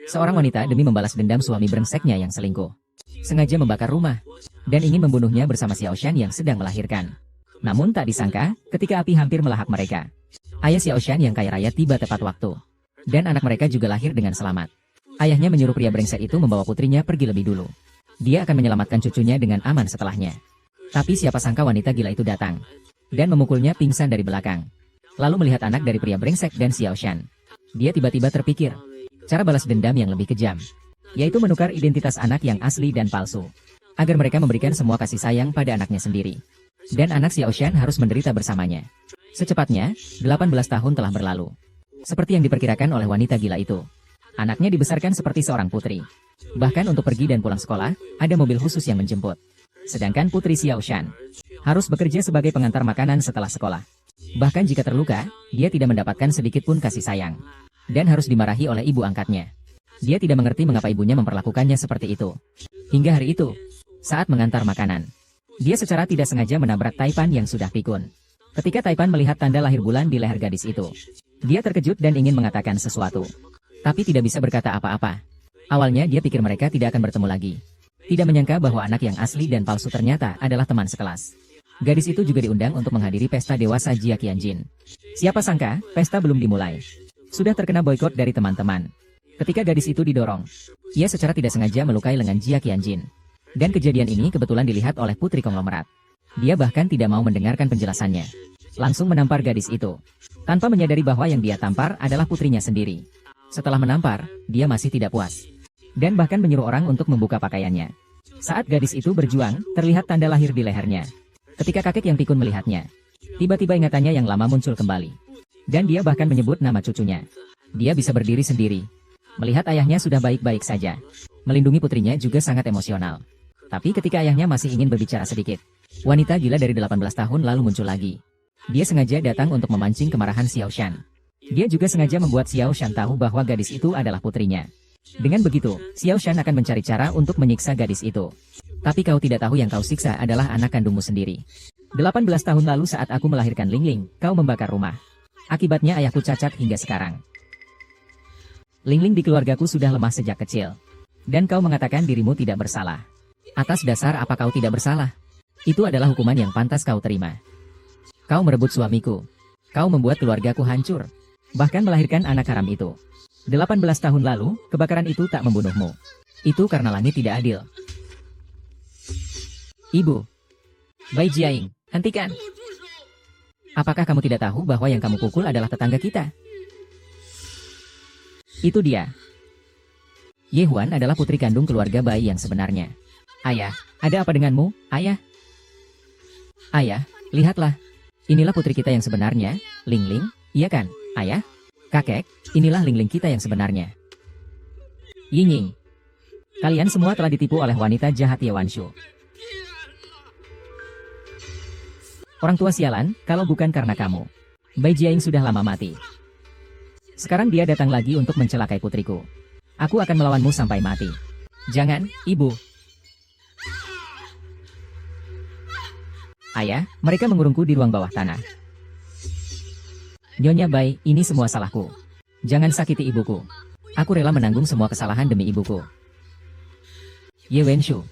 Seorang wanita demi membalas dendam suami brengseknya yang selingkuh, sengaja membakar rumah, dan ingin membunuhnya bersama Xiao Shan yang sedang melahirkan. Namun tak disangka, ketika api hampir melahap mereka, ayah Xiao Shan yang kaya raya tiba tepat waktu. Dan anak mereka juga lahir dengan selamat. Ayahnya menyuruh pria brengsek itu membawa putrinya pergi lebih dulu. Dia akan menyelamatkan cucunya dengan aman setelahnya. Tapi siapa sangka wanita gila itu datang dan memukulnya pingsan dari belakang. Lalu melihat anak dari pria brengsek dan Xiao Shan, dia tiba-tiba terpikir cara balas dendam yang lebih kejam, yaitu menukar identitas anak yang asli dan palsu, agar mereka memberikan semua kasih sayang pada anaknya sendiri. Dan anak Xiao Shan harus menderita bersamanya. Secepatnya, 18 tahun telah berlalu. Seperti yang diperkirakan oleh wanita gila itu, anaknya dibesarkan seperti seorang putri. Bahkan untuk pergi dan pulang sekolah, ada mobil khusus yang menjemput. Sedangkan putri Xiao Shan harus bekerja sebagai pengantar makanan setelah sekolah. Bahkan jika terluka, dia tidak mendapatkan sedikit pun kasih sayang. Dan harus dimarahi oleh ibu angkatnya. Dia tidak mengerti mengapa ibunya memperlakukannya seperti itu. Hingga hari itu, saat mengantar makanan, dia secara tidak sengaja menabrak Taipan yang sudah pikun. Ketika Taipan melihat tanda lahir bulan di leher gadis itu, dia terkejut dan ingin mengatakan sesuatu. Tapi tidak bisa berkata apa-apa. Awalnya dia pikir mereka tidak akan bertemu lagi. Tidak menyangka bahwa anak yang asli dan palsu ternyata adalah teman sekelas. Gadis itu juga diundang untuk menghadiri pesta dewasa Jia Qianjin. Siapa sangka, pesta belum dimulai, sudah terkena boikot dari teman-teman. Ketika gadis itu didorong, ia secara tidak sengaja melukai lengan Jia Qianjin. Dan kejadian ini kebetulan dilihat oleh putri konglomerat. Dia bahkan tidak mau mendengarkan penjelasannya. Langsung menampar gadis itu, tanpa menyadari bahwa yang dia tampar adalah putrinya sendiri. Setelah menampar, dia masih tidak puas. Dan bahkan menyuruh orang untuk membuka pakaiannya. Saat gadis itu berjuang, terlihat tanda lahir di lehernya. Ketika kakek yang pikun melihatnya, tiba-tiba ingatannya yang lama muncul kembali. Dan dia bahkan menyebut nama cucunya. Dia bisa berdiri sendiri. Melihat ayahnya sudah baik-baik saja. Melindungi putrinya juga sangat emosional. Tapi ketika ayahnya masih ingin berbicara sedikit, wanita gila dari 18 tahun lalu muncul lagi. Dia sengaja datang untuk memancing kemarahan Xiao Shan. Dia juga sengaja membuat Xiao Shan tahu bahwa gadis itu adalah putrinya. Dengan begitu, Xiao Shan akan mencari cara untuk menyiksa gadis itu. Tapi kau tidak tahu yang kau siksa adalah anak kandungmu sendiri. 18 tahun lalu saat aku melahirkan Ling Ling, kau membakar rumah. Akibatnya ayahku cacat hingga sekarang. Ling Ling di keluargaku sudah lemah sejak kecil. Dan kau mengatakan dirimu tidak bersalah. Atas dasar apa kau tidak bersalah? Itu adalah hukuman yang pantas kau terima. Kau merebut suamiku. Kau membuat keluargaku hancur. Bahkan melahirkan anak haram itu. 18 tahun lalu, kebakaran itu tak membunuhmu. Itu karena langit tidak adil. Ibu. Bai Jiaing, hentikan. Apakah kamu tidak tahu bahwa yang kamu pukul adalah tetangga kita? Itu dia. Ye Huan adalah putri kandung keluarga Bai yang sebenarnya. Ayah, ada apa denganmu, ayah? Ayah, lihatlah. Inilah putri kita yang sebenarnya, Ling Ling, iya kan, ayah? Kakek, inilah Ling Ling kita yang sebenarnya. Ying Ying. Kalian semua telah ditipu oleh wanita jahat Ye Wanshu. Orang tua sialan, kalau bukan karena kamu, Bai Jiaing sudah lama mati. Sekarang dia datang lagi untuk mencelakai putriku. Aku akan melawanmu sampai mati. Jangan, ibu. Ayah, mereka mengurungku di ruang bawah tanah. Nyonya Bai, ini semua salahku. Jangan sakiti ibuku. Aku rela menanggung semua kesalahan demi ibuku. Ye Wenshu.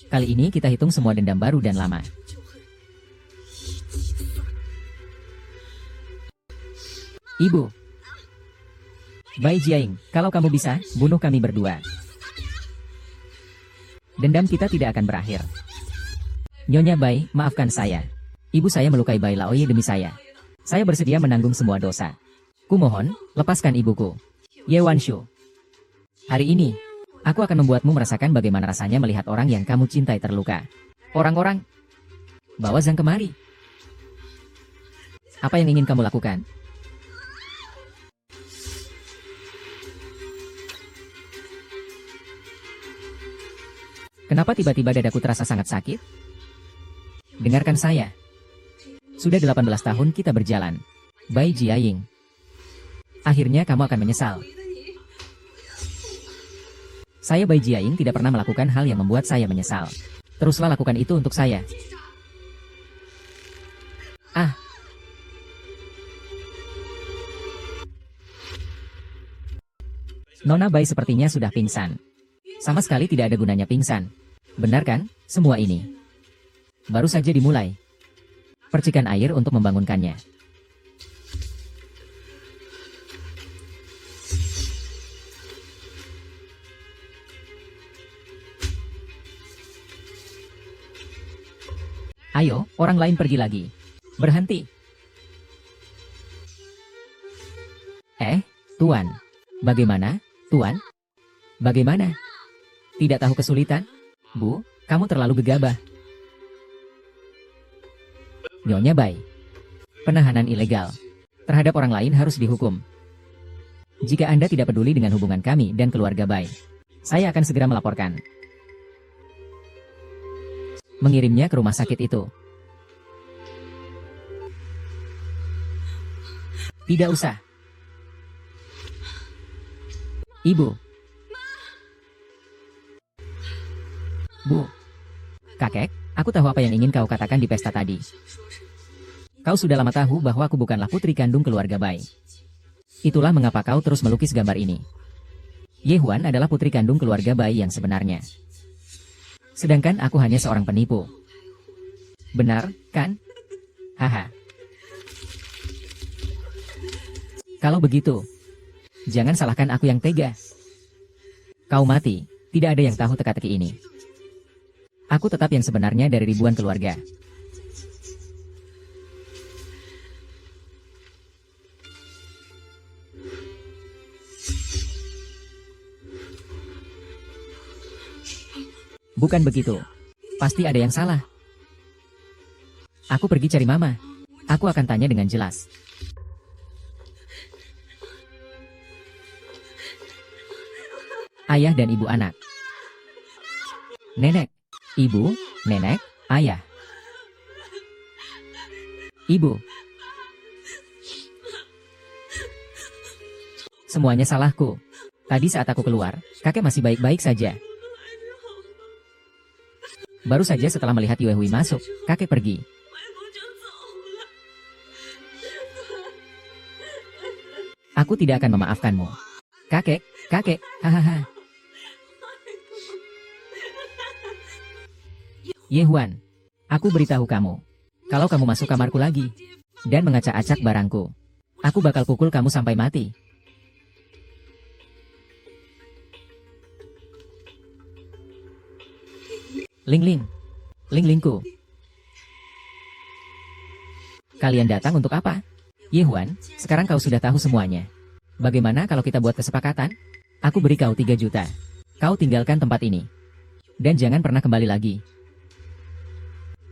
Kali ini kita hitung semua dendam baru dan lama. Ibu. Bai Jiaing, kalau kamu bisa, bunuh kami berdua. Dendam kita tidak akan berakhir. Nyonya Bai, maafkan saya. Ibu saya melukai Bai Laoye demi saya. Saya bersedia menanggung semua dosa. Kumohon, lepaskan ibuku. Ye Wanshu. Hari ini, aku akan membuatmu merasakan bagaimana rasanya melihat orang yang kamu cintai terluka. Orang-orang, bawa Zhang kemari. Apa yang ingin kamu lakukan? Kenapa tiba-tiba dadaku terasa sangat sakit? Dengarkan saya. Sudah 18 tahun kita berjalan. Bai Jiaing. Akhirnya kamu akan menyesal. Saya Bai Jiaing tidak pernah melakukan hal yang membuat saya menyesal. Teruslah lakukan itu untuk saya. Ah. Nona Bai sepertinya sudah pingsan. Sama sekali tidak ada gunanya pingsan. Benar kan, semua ini? Baru saja dimulai. Percikan air untuk membangunkannya. Ayo, orang lain pergi lagi. Berhenti. Tuan. Bagaimana, Tuan? Bagaimana? Tidak tahu kesulitan? Bu, kamu terlalu gegabah. Nyonya Bai. Penahanan ilegal. Terhadap orang lain harus dihukum. Jika Anda tidak peduli dengan hubungan kami dan keluarga Bai, saya akan segera melaporkan. Mengirimnya ke rumah sakit itu. Tidak usah. Ibu. Bu. Kakek, aku tahu apa yang ingin kau katakan di pesta tadi. Kau sudah lama tahu bahwa aku bukanlah putri kandung keluarga Bai. Itulah mengapa kau terus melukis gambar ini. Ye Huan adalah putri kandung keluarga Bai yang sebenarnya. Sedangkan aku hanya seorang penipu. Benar, kan? Haha. Kalau begitu, jangan salahkan aku yang tega. Kau mati, tidak ada yang tahu teka-teki ini. Aku tetap yang sebenarnya dari ribuan keluarga. Bukan begitu. Pasti ada yang salah. Aku pergi cari Mama. Aku akan tanya dengan jelas. Ayah dan ibu anak. Nenek, ibu, nenek, ayah. Ibu. Semuanya salahku. Tadi saat aku keluar, kakek masih baik-baik saja. Baru saja setelah melihat Yue Hui masuk, kakek pergi. Aku tidak akan memaafkanmu. Kakek, hahaha. Ye Huan, aku beritahu kamu. Kalau kamu masuk kamarku lagi, dan mengacak-acak barangku, aku bakal pukul kamu sampai mati. Ling-lingku. Kalian datang untuk apa? Ye Huan, sekarang kau sudah tahu semuanya. Bagaimana kalau kita buat kesepakatan? Aku beri kau 3 juta. Kau tinggalkan tempat ini. Dan jangan pernah kembali lagi.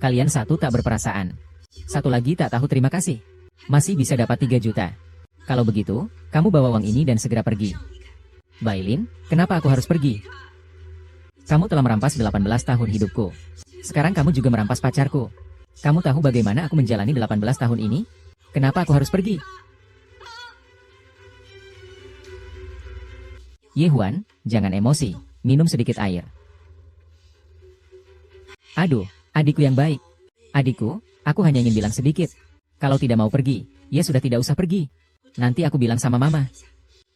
Kalian satu tak berperasaan. Satu lagi tak tahu terima kasih. Masih bisa dapat 3 juta. Kalau begitu, kamu bawa uang ini dan segera pergi. Bailin, kenapa aku harus pergi? Kamu telah merampas 18 tahun hidupku. Sekarang kamu juga merampas pacarku. Kamu tahu bagaimana aku menjalani 18 tahun ini? Kenapa aku harus pergi? Ye Huan, jangan emosi. Minum sedikit air. Aduh, adikku yang baik. Adikku, aku hanya ingin bilang sedikit. Kalau tidak mau pergi, ya sudah tidak usah pergi. Nanti aku bilang sama Mama.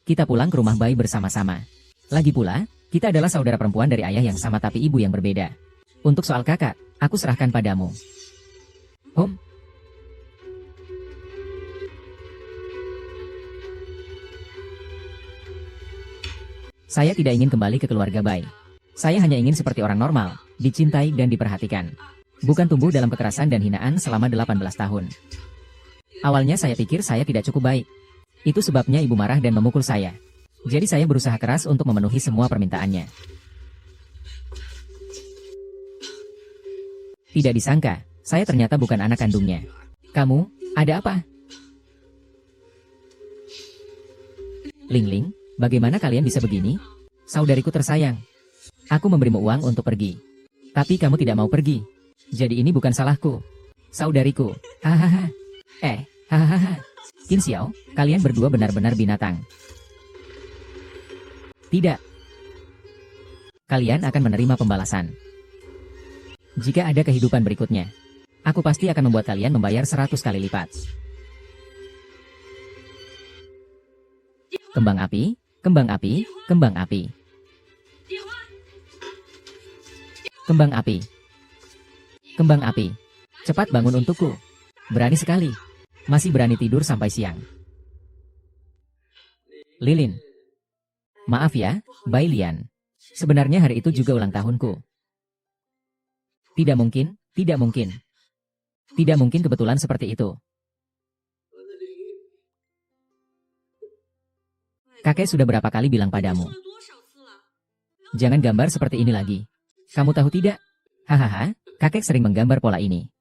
Kita pulang ke rumah Bai bersama-sama. Lagi pula, kita adalah saudara perempuan dari ayah yang sama tapi ibu yang berbeda. Untuk soal kakak, aku serahkan padamu. Saya tidak ingin kembali ke keluarga Bai. Saya hanya ingin seperti orang normal, dicintai dan diperhatikan. Bukan tumbuh dalam kekerasan dan hinaan selama 18 tahun. Awalnya saya pikir saya tidak cukup baik. Itu sebabnya ibu marah dan memukul saya. Jadi saya berusaha keras untuk memenuhi semua permintaannya. Tidak disangka, saya ternyata bukan anak kandungnya. Kamu, ada apa? Ling, bagaimana kalian bisa begini? Saudariku tersayang. Aku memberimu uang untuk pergi. Tapi kamu tidak mau pergi. Jadi ini bukan salahku. Saudariku. Hahaha. Hahaha. Qin Xiao, kalian berdua benar-benar binatang. Tidak. Kalian akan menerima pembalasan. Jika ada kehidupan berikutnya, aku pasti akan membuat kalian membayar 100 kali lipat. Kembang api, Kembang api, kembang api. Kembang api. Kembang api. Cepat bangun untukku. Berani sekali. Masih berani tidur sampai siang. Lilin. Maaf ya, Bai Lian. Sebenarnya hari itu juga ulang tahunku. Tidak mungkin, tidak mungkin. Tidak mungkin kebetulan seperti itu. Kakek sudah berapa kali bilang padamu. Jangan gambar seperti ini lagi. Kamu tahu tidak? Hahaha, kakek sering menggambar pola ini.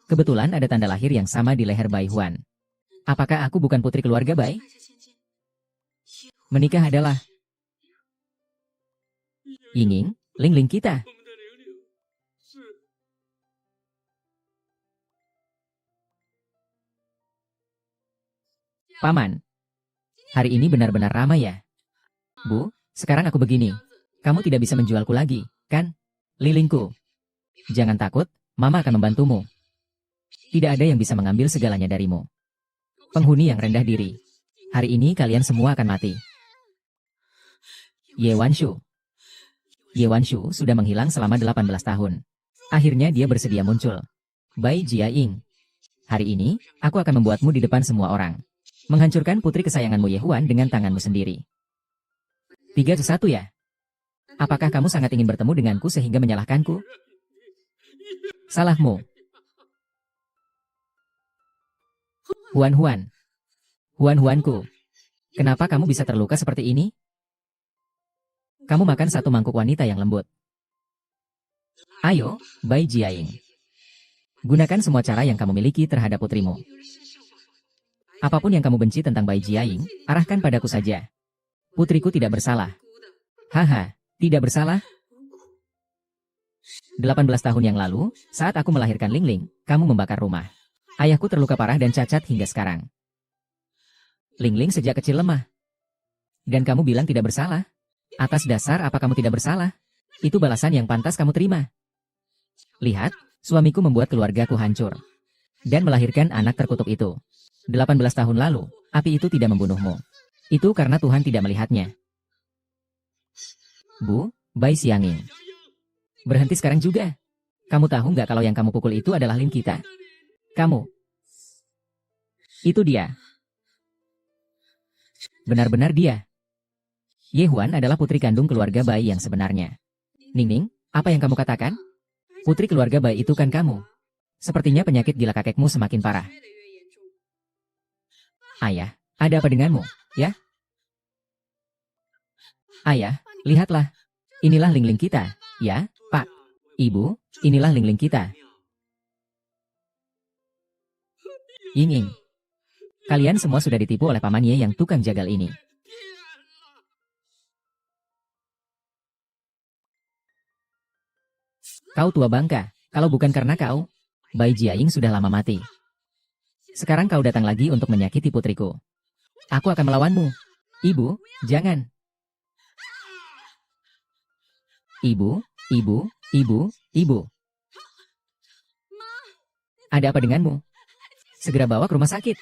Kebetulan ada tanda lahir yang sama di leher Bai Huan. Apakah aku bukan putri keluarga Bai? Menikah adalah Yinging, Ling kita. Paman, hari ini benar-benar ramai ya. Bu, sekarang aku begini. Kamu tidak bisa menjualku lagi, kan? Lilingku. Jangan takut, Mama akan membantumu. Tidak ada yang bisa mengambil segalanya darimu. Penghuni yang rendah diri. Hari ini kalian semua akan mati. Ye Wanshu. Ye Wanshu sudah menghilang selama 18 tahun. Akhirnya dia bersedia muncul. Bai Jiaying. Hari ini, aku akan membuatmu di depan semua orang. Menghancurkan putri kesayanganmu Ye Huan dengan tanganmu sendiri. 3-1 ya? Apakah kamu sangat ingin bertemu denganku sehingga menyalahkanku? Salahmu. Huan-Huan. Huan-Huanku. Kenapa kamu bisa terluka seperti ini? Kamu makan satu mangkuk wanita yang lembut. Ayo, Bai Jiaying. Gunakan semua cara yang kamu miliki terhadap putrimu. Apapun yang kamu benci tentang Bai Jiaying, arahkan padaku saja. Putriku tidak bersalah. Haha, tidak bersalah? 18 tahun yang lalu, saat aku melahirkan Ling, kamu membakar rumah. Ayahku terluka parah dan cacat hingga sekarang. Ling sejak kecil lemah. Dan kamu bilang tidak bersalah? Atas dasar apa kamu tidak bersalah? Itu balasan yang pantas kamu terima. Lihat, suamiku membuat keluargaku hancur. Dan melahirkan anak terkutuk itu. 18 tahun lalu, api itu tidak membunuhmu. Itu karena Tuhan tidak melihatnya. Bu, Bai Xianging. Berhenti sekarang juga. Kamu tahu nggak kalau yang kamu pukul itu adalah Lin kita? Kamu. Itu dia. Benar-benar dia. Ye Huan adalah putri kandung keluarga Bai yang sebenarnya. Ning, apa yang kamu katakan? Putri keluarga Bai itu kan kamu. Sepertinya penyakit gila kakekmu semakin parah. Ayah, ada apa denganmu, ya? Ayah, lihatlah. Inilah Ling kita, ya, Pak. Ibu, inilah Ling kita. Ying. Kalian semua sudah ditipu oleh Paman Ye yang tukang jagal ini. Kau tua bangka, kalau bukan karena kau, Bai Jiaying sudah lama mati. Sekarang kau datang lagi untuk menyakiti putriku. Aku akan melawanmu. Ibu, jangan. Ibu. Ada apa denganmu? Segera bawa ke rumah sakit.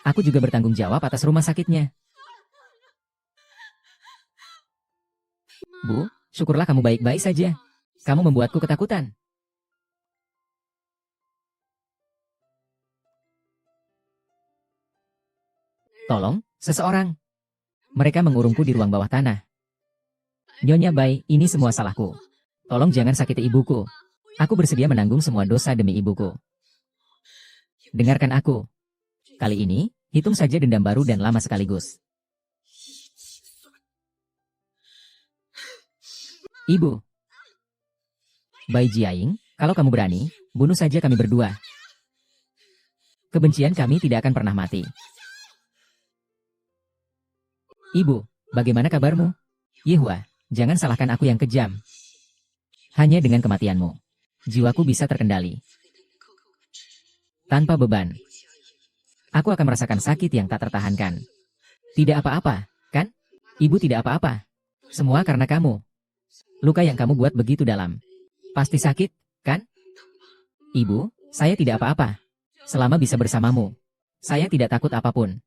Aku juga bertanggung jawab atas rumah sakitnya. Bu, syukurlah kamu baik-baik saja. Kamu membuatku ketakutan. Tolong, seseorang. Mereka mengurungku di ruang bawah tanah. Nyonya Bai, ini semua salahku. Tolong jangan sakiti ibuku. Aku bersedia menanggung semua dosa demi ibuku. Dengarkan aku. Kali ini, hitung saja dendam baru dan lama sekaligus. Ibu. Bai Jiaying, kalau kamu berani, bunuh saja kami berdua. Kebencian kami tidak akan pernah mati. Ibu, bagaimana kabarmu? Yehua, jangan salahkan aku yang kejam. Hanya dengan kematianmu, jiwaku bisa terkendali. Tanpa beban. Aku akan merasakan sakit yang tak tertahankan. Tidak apa-apa, kan? Ibu tidak apa-apa. Semua karena kamu. Luka yang kamu buat begitu dalam. Pasti sakit, kan? Ibu, saya tidak apa-apa. Selama bisa bersamamu, saya tidak takut apapun.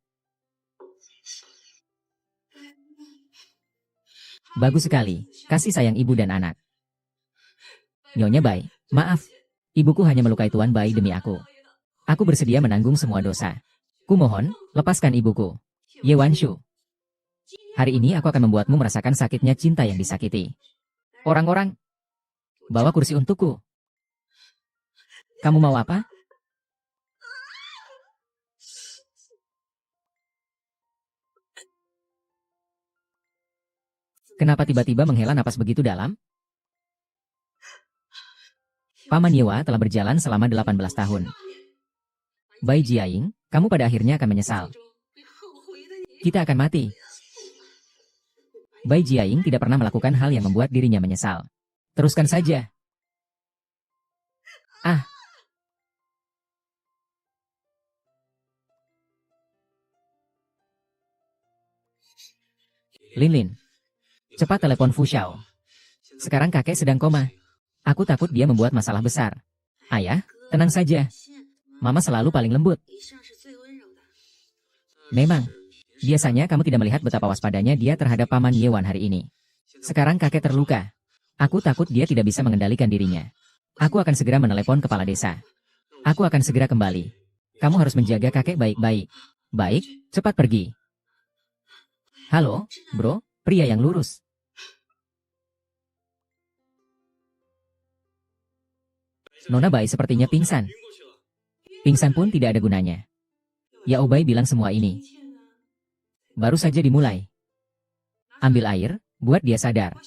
Bagus sekali, kasih sayang ibu dan anak. Nyonya Bai, maaf. Ibuku hanya melukai Tuan Bai demi aku. Aku bersedia menanggung semua dosa. Kumohon, lepaskan ibuku. Ye Wanshu. Hari ini aku akan membuatmu merasakan sakitnya cinta yang disakiti. Orang-orang, bawa kursi untukku. Kamu mau apa? Kenapa tiba-tiba menghela napas begitu dalam? Paman Yewa telah berjalan selama 18 tahun. Bai Jiaing, kamu pada akhirnya akan menyesal. Kita akan mati. Bai Jiaing tidak pernah melakukan hal yang membuat dirinya menyesal. Teruskan saja. Ah. Lin, cepat telepon Fu Xiao. Sekarang kakek sedang koma. Aku takut dia membuat masalah besar. Ayah, tenang saja. Mama selalu paling lembut. Memang, biasanya kamu tidak melihat betapa waspadanya dia terhadap Paman Yewan hari ini. Sekarang kakek terluka. Aku takut dia tidak bisa mengendalikan dirinya. Aku akan segera menelepon kepala desa. Aku akan segera kembali. Kamu harus menjaga kakek baik-baik. Baik, cepat pergi. Halo, bro, pria yang lurus. Nona Bai sepertinya pingsan. Pingsan pun tidak ada gunanya. Yao Bai bilang semua ini. Baru saja dimulai. Ambil air, buat dia sadar.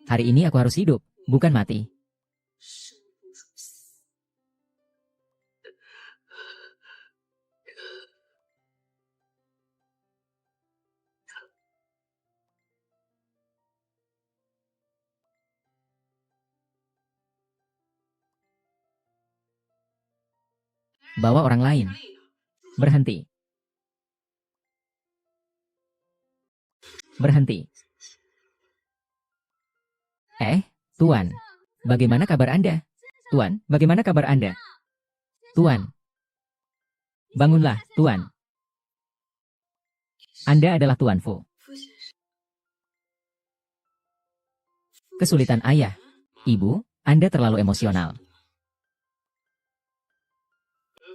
Hari ini aku harus hidup, bukan mati. Bawa orang lain. Berhenti. Berhenti. Tuan. Bagaimana kabar Anda? Tuan, bagaimana kabar Anda? Tuan. Bangunlah, Tuan. Anda adalah Tuan Fu. Kesulitan ayah. Ibu, Anda terlalu emosional.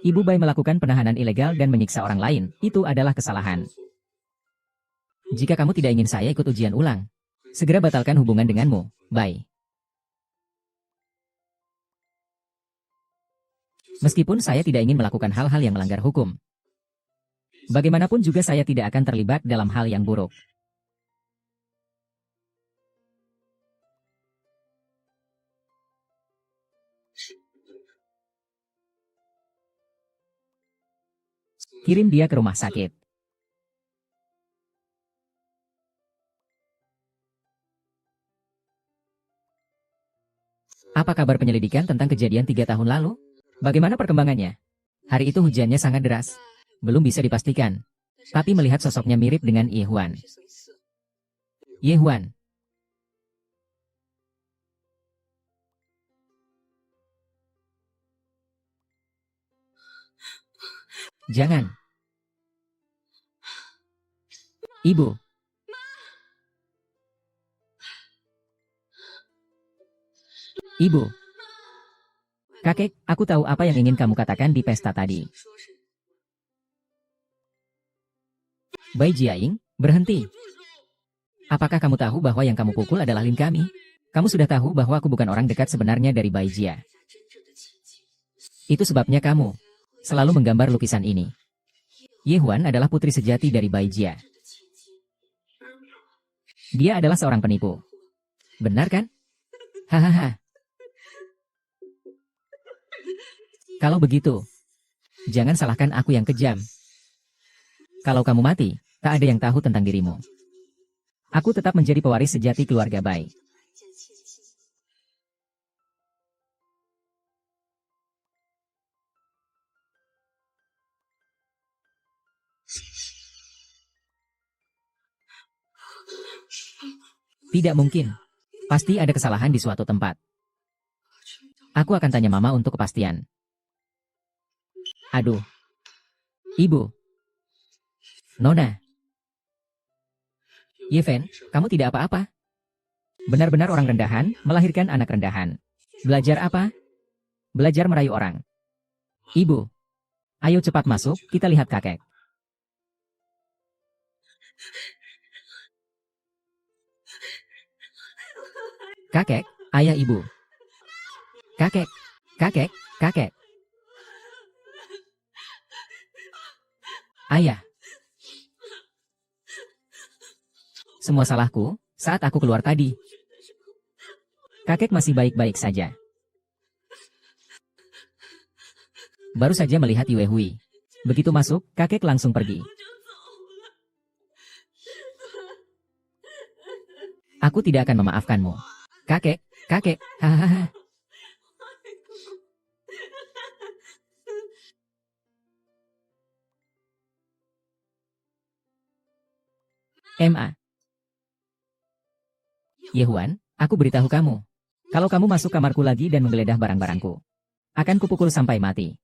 Ibu Bai melakukan penahanan ilegal dan menyiksa orang lain. Itu adalah kesalahan. Jika kamu tidak ingin saya ikut ujian ulang, segera batalkan hubungan denganmu, Bai. Meskipun saya tidak ingin melakukan hal-hal yang melanggar hukum. Bagaimanapun juga saya tidak akan terlibat dalam hal yang buruk. Kirim dia ke rumah sakit. Apa kabar penyelidikan tentang kejadian 3 tahun lalu? Bagaimana perkembangannya? Hari itu hujannya sangat deras. Belum bisa dipastikan. Tapi melihat sosoknya mirip dengan Ye Huan. Ye Huan. Jangan. Ibu. Ibu. Kakek, aku tahu apa yang ingin kamu katakan di pesta tadi. Bai Jiaing, berhenti. Apakah kamu tahu bahwa yang kamu pukul adalah Lin kami? Kamu sudah tahu bahwa aku bukan orang dekat sebenarnya dari Bai Jia. Itu sebabnya kamu selalu menggambar lukisan ini. Ye Huan adalah putri sejati dari Bai Jia. Dia adalah seorang penipu. Benar kan? Hahaha. Kalau begitu, jangan salahkan aku yang kejam. Kalau kamu mati, tak ada yang tahu tentang dirimu. Aku tetap menjadi pewaris sejati keluarga Bai. Tidak mungkin. Pasti ada kesalahan di suatu tempat. Aku akan tanya Mama untuk kepastian. Aduh. Ibu. Nona. Yeven, kamu tidak apa-apa. Benar-benar orang rendahan, melahirkan anak rendahan. Belajar apa? Belajar merayu orang. Ibu, ayo cepat masuk, kita lihat kakek. Kakek, ayah ibu. Kakek, kakek, kakek. Ayah. Semua salahku, saat aku keluar tadi. Kakek masih baik-baik saja. Baru saja melihat Yue Hui. Begitu masuk, kakek langsung pergi. Aku tidak akan memaafkanmu. Kakek, kakek, hahaha. Ma. Yehuan, aku beritahu kamu. Kalau kamu masuk kamarku lagi dan menggeledah barang-barangku, akan kupukul sampai mati.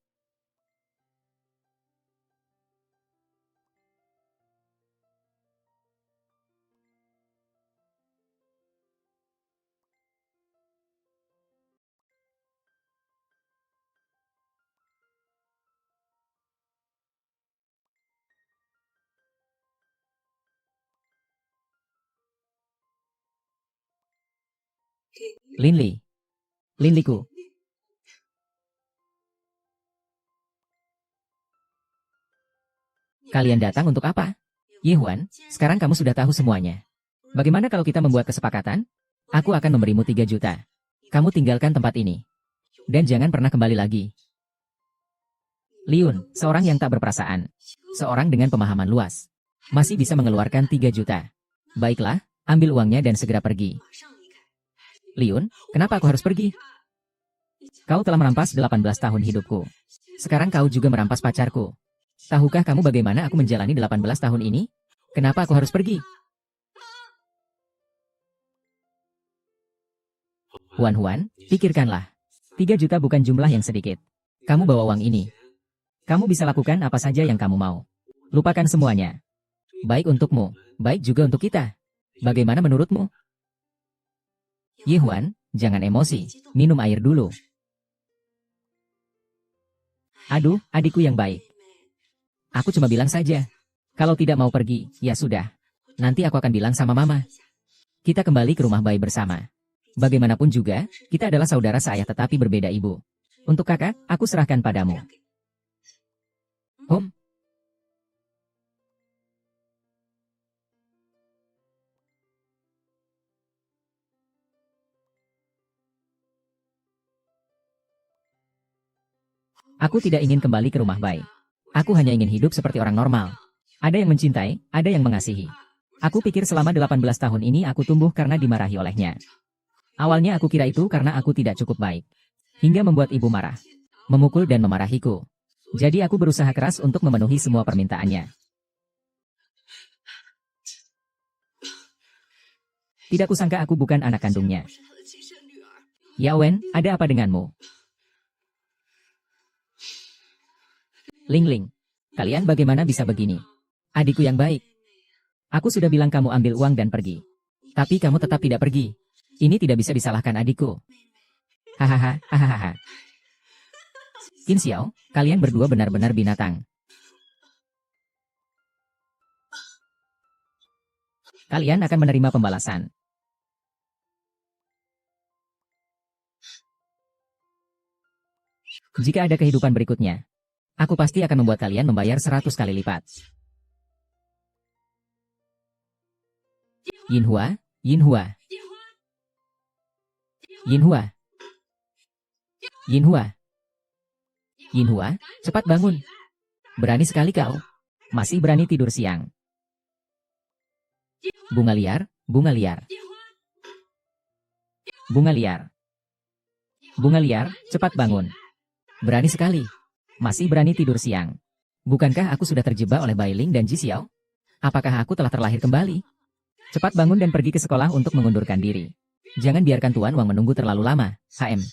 Linli. Linliku. Kalian datang untuk apa? Yehuan, sekarang kamu sudah tahu semuanya. Bagaimana kalau kita membuat kesepakatan? Aku akan memberimu 3 juta. Kamu tinggalkan tempat ini. Dan jangan pernah kembali lagi. Liun, seorang yang tak berperasaan. Seorang dengan pemahaman luas. Masih bisa mengeluarkan 3 juta. Baiklah, ambil uangnya dan segera pergi. Liun, kenapa aku harus pergi? Kau telah merampas 18 tahun hidupku. Sekarang kau juga merampas pacarku. Tahukah kamu bagaimana aku menjalani 18 tahun ini? Kenapa aku harus pergi? Huan, pikirkanlah. 3 juta bukan jumlah yang sedikit. Kamu bawa uang ini. Kamu bisa lakukan apa saja yang kamu mau. Lupakan semuanya. Baik untukmu, baik juga untuk kita. Bagaimana menurutmu? Yehuan, jangan emosi. Minum air dulu. Aduh, adikku yang baik. Aku cuma bilang saja. Kalau tidak mau pergi, ya sudah. Nanti aku akan bilang sama mama. Kita kembali ke rumah bayi bersama. Bagaimanapun juga, kita adalah saudara seayah tetapi berbeda ibu. Untuk kakak, aku serahkan padamu. Aku tidak ingin kembali ke rumah bayi. Aku hanya ingin hidup seperti orang normal. Ada yang mencintai, ada yang mengasihi. Aku pikir selama 18 tahun ini aku tumbuh karena dimarahi olehnya. Awalnya aku kira itu karena aku tidak cukup baik. Hingga membuat ibu marah. Memukul dan memarahiku. Jadi aku berusaha keras untuk memenuhi semua permintaannya. Tidak kusangka aku bukan anak kandungnya. Yawen, ada apa denganmu? Ling, kalian bagaimana bisa begini? Adikku yang baik. Aku sudah bilang kamu ambil uang dan pergi. Tapi kamu tetap tidak pergi. Ini tidak bisa disalahkan adikku. Hahaha, hahaha. Qin Xiao, kalian berdua benar-benar binatang. Kalian akan menerima pembalasan. Jika ada kehidupan berikutnya, aku pasti akan membuat kalian membayar 100 kali lipat. Yinhua, Yinhua. Yinhua. Yinhua. Yinhua, cepat bangun. Berani sekali kau. Masih berani tidur siang. Bunga liar, bunga liar. Bunga liar. Bunga liar, cepat bangun. Berani sekali. Masih berani tidur siang. Bukankah aku sudah terjebak oleh Bai Ling dan Ji Xiao? Apakah aku telah terlahir kembali? Cepat bangun dan pergi ke sekolah untuk mengundurkan diri. Jangan biarkan Tuan Wang menunggu terlalu lama, HM.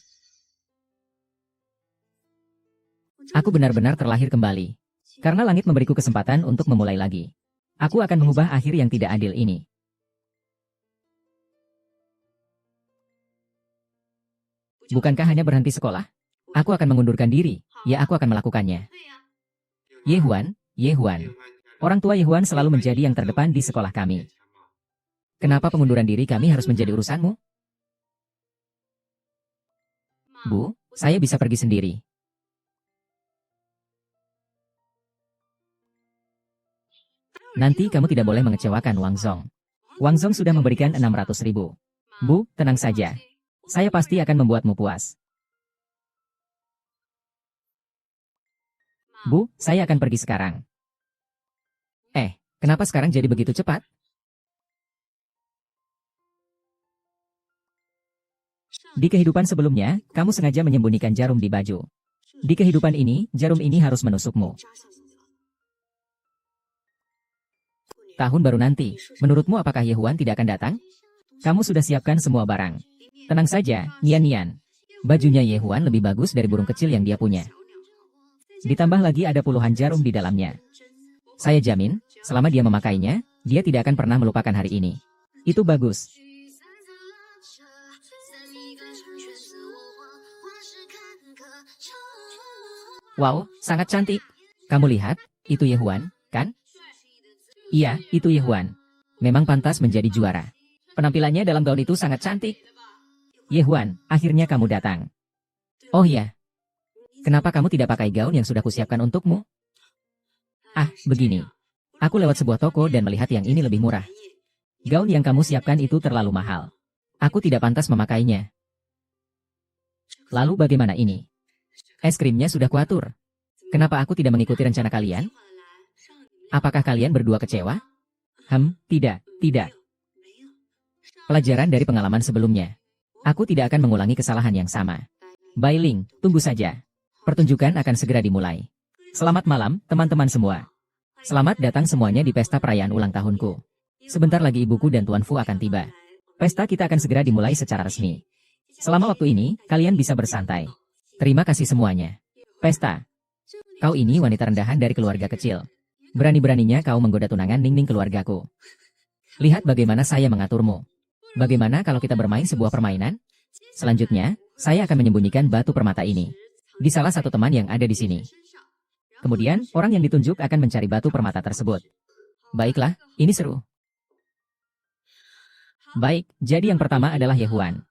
Aku benar-benar terlahir kembali. Karena langit memberiku kesempatan untuk memulai lagi. Aku akan mengubah akhir yang tidak adil ini. Bukankah hanya berhenti sekolah? Aku akan mengundurkan diri. Ya, aku akan melakukannya. Ye Huan. Orang tua Ye Huan selalu menjadi yang terdepan di sekolah kami. Kenapa pengunduran diri kami harus menjadi urusanmu? Bu, saya bisa pergi sendiri. Nanti kamu tidak boleh mengecewakan Wang Zong. Wang Zong sudah memberikan 600.000. Bu, tenang saja. Saya pasti akan membuatmu puas. Bu, saya akan pergi sekarang. Kenapa sekarang jadi begitu cepat? Di kehidupan sebelumnya, kamu sengaja menyembunyikan jarum di baju. Di kehidupan ini, jarum ini harus menusukmu. Tahun baru nanti, menurutmu apakah Ye Huan tidak akan datang? Kamu sudah siapkan semua barang. Tenang saja, Nian. Bajunya Ye Huan lebih bagus dari burung kecil yang dia punya. Ditambah lagi ada puluhan jarum di dalamnya. Saya jamin, selama dia memakainya, dia tidak akan pernah melupakan hari ini. Itu bagus. Wow, sangat cantik. Kamu lihat, itu Ye Huan, kan? Iya, itu Ye Huan. Memang pantas menjadi juara. Penampilannya dalam gaun itu sangat cantik. Ye Huan, akhirnya kamu datang. Oh iya. Kenapa kamu tidak pakai gaun yang sudah kusiapkan untukmu? Begini. Aku lewat sebuah toko dan melihat yang ini lebih murah. Gaun yang kamu siapkan itu terlalu mahal. Aku tidak pantas memakainya. Lalu bagaimana ini? Es krimnya sudah kuatur. Kenapa aku tidak mengikuti rencana kalian? Apakah kalian berdua kecewa? Tidak. Pelajaran dari pengalaman sebelumnya. Aku tidak akan mengulangi kesalahan yang sama. Bai Ling, tunggu saja. Pertunjukan akan segera dimulai. Selamat malam, teman-teman semua. Selamat datang semuanya di pesta perayaan ulang tahunku. Sebentar lagi ibuku dan Tuan Fu akan tiba. Pesta kita akan segera dimulai secara resmi. Selama waktu ini, kalian bisa bersantai. Terima kasih semuanya. Pesta. Kau ini wanita rendahan dari keluarga kecil. Berani-beraninya kau menggoda tunangan Ningning keluargaku. Lihat bagaimana saya mengaturmu. Bagaimana kalau kita bermain sebuah permainan? Selanjutnya, saya akan menyembunyikan batu permata ini di salah satu teman yang ada di sini. Kemudian, orang yang ditunjuk akan mencari batu permata tersebut. Baiklah, ini seru. Baik, jadi yang pertama adalah Ye Huan.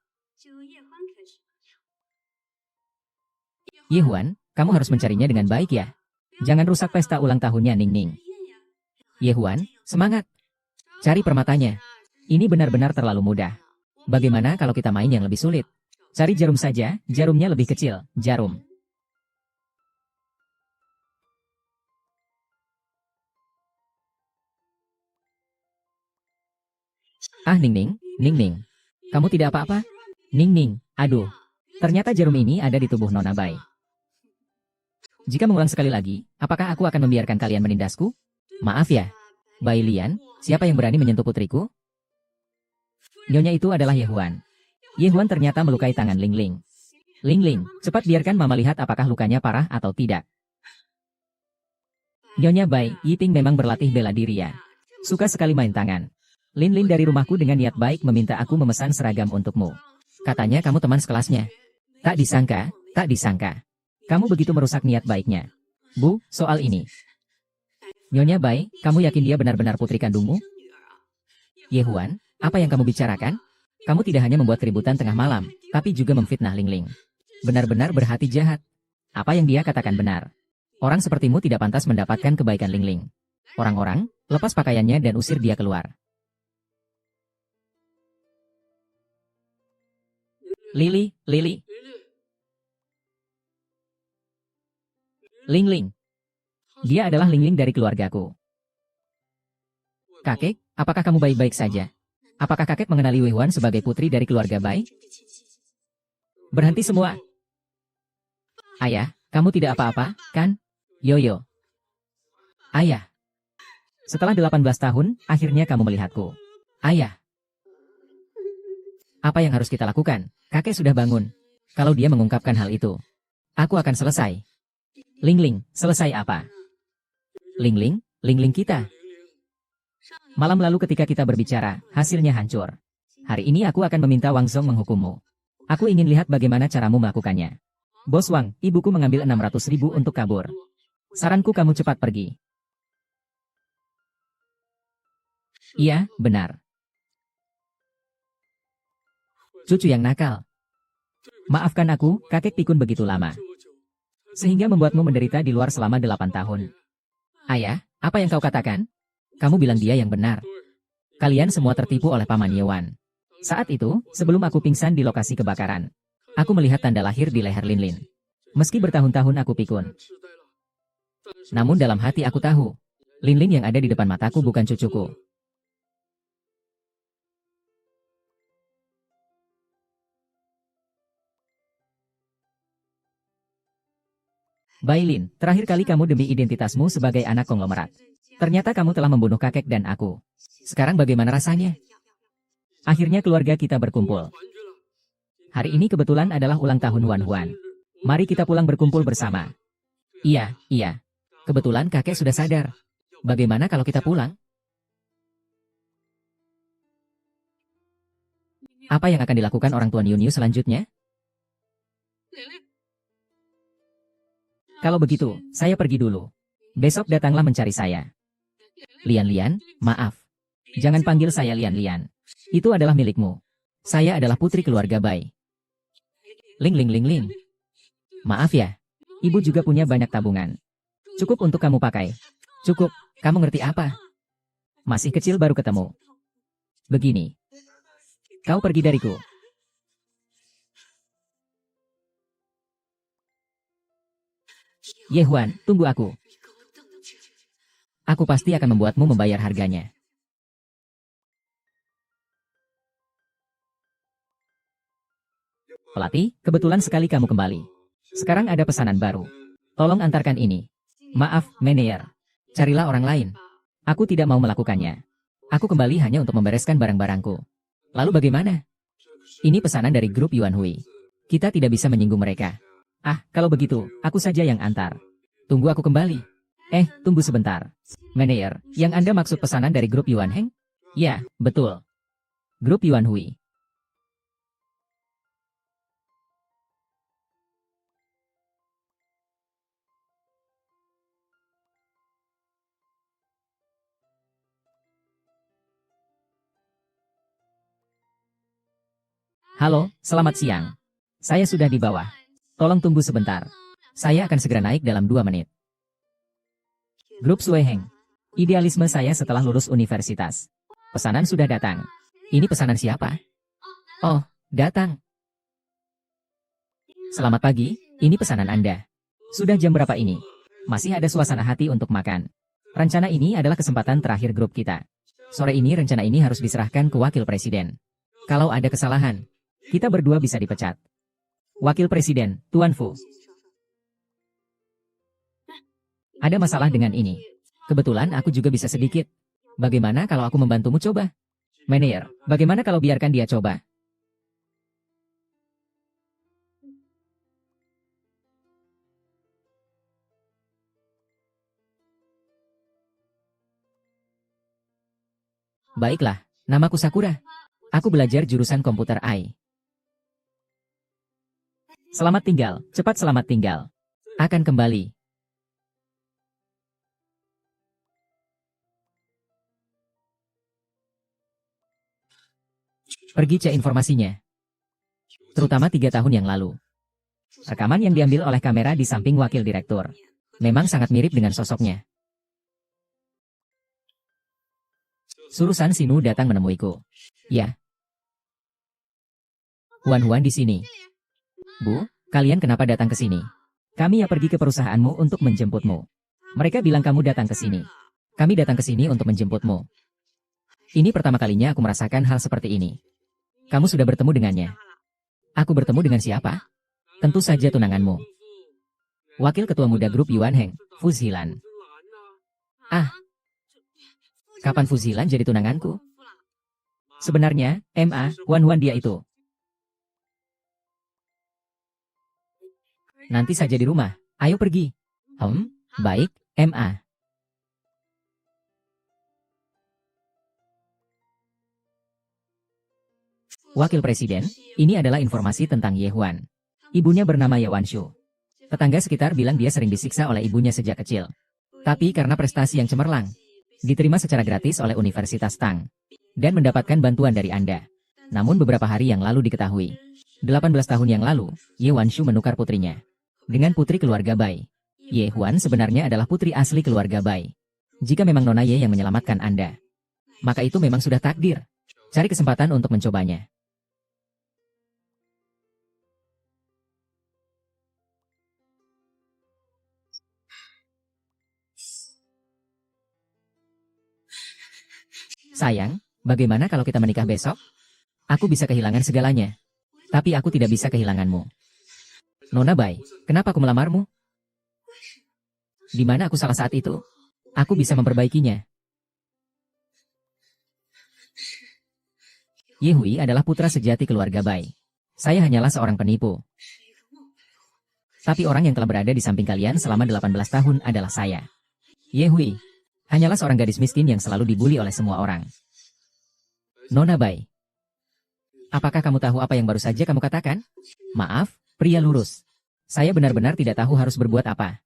Ye Huan, kamu harus mencarinya dengan baik ya. Jangan rusak pesta ulang tahunnya Ningning. Ye Huan, semangat. Cari permatanya. Ini benar-benar terlalu mudah. Bagaimana kalau kita main yang lebih sulit? Cari jarum saja, jarumnya lebih kecil, jarum. Ningning. Kamu tidak apa-apa? Ningning, aduh. Ternyata jarum ini ada di tubuh Nona Bai. Jika mengulang sekali lagi, apakah aku akan membiarkan kalian menindasku? Maaf ya. Bai Lian, siapa yang berani menyentuh putriku? Nyonya itu adalah Ye Huan. Ye Huan ternyata melukai tangan Ling Ling. Ling Ling, cepat biarkan mama lihat apakah lukanya parah atau tidak. Nyonya Bai, Yiting memang berlatih bela diri ya. Suka sekali main tangan. Lin Lin dari rumahku dengan niat baik meminta aku memesan seragam untukmu. Katanya kamu teman sekelasnya. Tak disangka. Kamu begitu merusak niat baiknya. Bu, soal ini. Nyonya Bai, kamu yakin dia benar-benar putri kandungmu? Ye Huan, apa yang kamu bicarakan? Kamu tidak hanya membuat keributan tengah malam, tapi juga memfitnah Ling Ling. Benar-benar berhati jahat. Apa yang dia katakan benar. Orang sepertimu tidak pantas mendapatkan kebaikan Ling Ling. Orang-orang, lepas pakaiannya dan usir dia keluar. Lili. Ling Ling. Dia adalah Ling Ling dari keluargaku. Kakek, apakah kamu baik-baik saja? Apakah kakek mengenali Wei Huan sebagai putri dari keluarga Bai? Berhenti semua. Ayah, kamu tidak apa-apa, kan? Yoyo. Ayah. Setelah 18 tahun, akhirnya kamu melihatku. Ayah. Apa yang harus kita lakukan? Kakek sudah bangun. Kalau dia mengungkapkan hal itu, aku akan selesai. Ling Ling, selesai apa? Ling Ling kita. Malam lalu ketika kita berbicara, hasilnya hancur. Hari ini aku akan meminta Wang Zong menghukummu. Aku ingin lihat bagaimana caramu melakukannya. Bos Wang, ibuku mengambil 600.000 untuk kabur. Saranku kamu cepat pergi. Iya, benar. Cucu yang nakal. Maafkan aku, kakek pikun begitu lama. Sehingga membuatmu menderita di luar selama 8 tahun. Ayah, apa yang kau katakan? Kamu bilang dia yang benar. Kalian semua tertipu oleh Paman Yewan. Saat itu, sebelum aku pingsan di lokasi kebakaran, aku melihat tanda lahir di leher Linlin. Meski bertahun-tahun aku pikun. Namun dalam hati aku tahu, Linlin yang ada di depan mataku bukan cucuku. Bailin, terakhir kali kamu demi identitasmu sebagai anak konglomerat. Ternyata kamu telah membunuh kakek dan aku. Sekarang bagaimana rasanya? Akhirnya keluarga kita berkumpul. Hari ini kebetulan adalah ulang tahun Wan Huan. Mari kita pulang berkumpul bersama. Iya, iya. Kebetulan kakek sudah sadar. Bagaimana kalau kita pulang? Apa yang akan dilakukan orang tua Niu Niu selanjutnya? Kalau begitu, saya pergi dulu. Besok datanglah mencari saya. Lian Lian, maaf. Jangan panggil saya Lian Lian. Itu adalah milikmu. Saya adalah putri keluarga Bai. Ling Ling Ling Ling. Maaf ya. Ibu juga punya banyak tabungan. Cukup untuk kamu pakai. Cukup, kamu ngerti apa? Masih kecil baru ketemu. Begini. Kau pergi dariku. Ye Huan, tunggu aku. Aku pasti akan membuatmu membayar harganya. Pelatih, kebetulan sekali kamu kembali. Sekarang ada pesanan baru. Tolong antarkan ini. Maaf, manajer. Carilah orang lain. Aku tidak mau melakukannya. Aku kembali hanya untuk membereskan barang-barangku. Lalu bagaimana? Ini pesanan dari grup Yuan Hui. Kita tidak bisa menyinggung mereka. Ah, kalau begitu, aku saja yang antar. Tunggu aku kembali. Tunggu sebentar. Manajer, yang Anda maksud pesanan dari grup Yuan Heng? Ya, betul. Grup Yuan Hui. Halo, selamat siang. Saya sudah di bawah. Tolong tunggu sebentar. Saya akan segera naik dalam 2 menit. Grup Sui Heng. Idealisme saya setelah lulus universitas. Pesanan sudah datang. Ini pesanan siapa? Oh, datang. Selamat pagi, ini pesanan Anda. Sudah jam berapa ini? Masih ada suasana hati untuk makan. Rencana ini adalah kesempatan terakhir grup kita. Sore ini rencana ini harus diserahkan ke wakil presiden. Kalau ada kesalahan, kita berdua bisa dipecat. Wakil Presiden, Tuan Fu. Ada masalah dengan ini. Kebetulan aku juga bisa sedikit. Bagaimana kalau aku membantumu coba? Manajer, bagaimana kalau biarkan dia coba? Baiklah, namaku Sakura. Aku belajar jurusan komputer AI. Selamat tinggal, cepat selamat tinggal. Akan kembali. Pergi cek informasinya. Terutama 3 tahun yang lalu. Rekaman yang diambil oleh kamera di samping wakil direktur. Memang sangat mirip dengan sosoknya. Suruh San Sinu datang menemuiku. Ya. Wan di sini. Bu, kalian kenapa datang ke sini? Kami ya pergi ke perusahaanmu untuk menjemputmu. Mereka bilang kamu datang ke sini. Kami datang ke sini untuk menjemputmu. Ini pertama kalinya aku merasakan hal seperti ini. Kamu sudah bertemu dengannya. Aku bertemu dengan siapa? Tentu saja tunanganmu. Wakil Ketua Muda Grup Yuan Heng, Fu Zilan. Ah, kapan Fu Zilan jadi tunanganku? Sebenarnya, Wan dia itu. Nanti saja di rumah. Ayo pergi. Baik, MA. Wakil Presiden, ini adalah informasi tentang Ye Huan. Ibunya bernama Ye Wanshu. Tetangga sekitar bilang dia sering disiksa oleh ibunya sejak kecil. Tapi karena prestasi yang cemerlang, diterima secara gratis oleh Universitas Tang. Dan mendapatkan bantuan dari Anda. Namun beberapa hari yang lalu diketahui, 18 tahun yang lalu, Ye Wanshu menukar putrinya dengan putri keluarga Bai. Ye Huan sebenarnya adalah putri asli keluarga Bai. Jika memang Nona Ye yang menyelamatkan Anda, maka itu memang sudah takdir. Cari kesempatan untuk mencobanya. Sayang, bagaimana kalau kita menikah besok? Aku bisa kehilangan segalanya. Tapi aku tidak bisa kehilanganmu. Nona Bai, kenapa aku melamarmu? Di mana aku salah saat itu? Aku bisa memperbaikinya. Ye Hui adalah putra sejati keluarga Bai. Saya hanyalah seorang penipu. Tapi orang yang telah berada di samping kalian selama 18 tahun adalah saya. Ye Hui hanyalah seorang gadis miskin yang selalu dibully oleh semua orang. Nona Bai, apakah kamu tahu apa yang baru saja kamu katakan? Maaf, pria lurus. Saya benar-benar tidak tahu harus berbuat apa.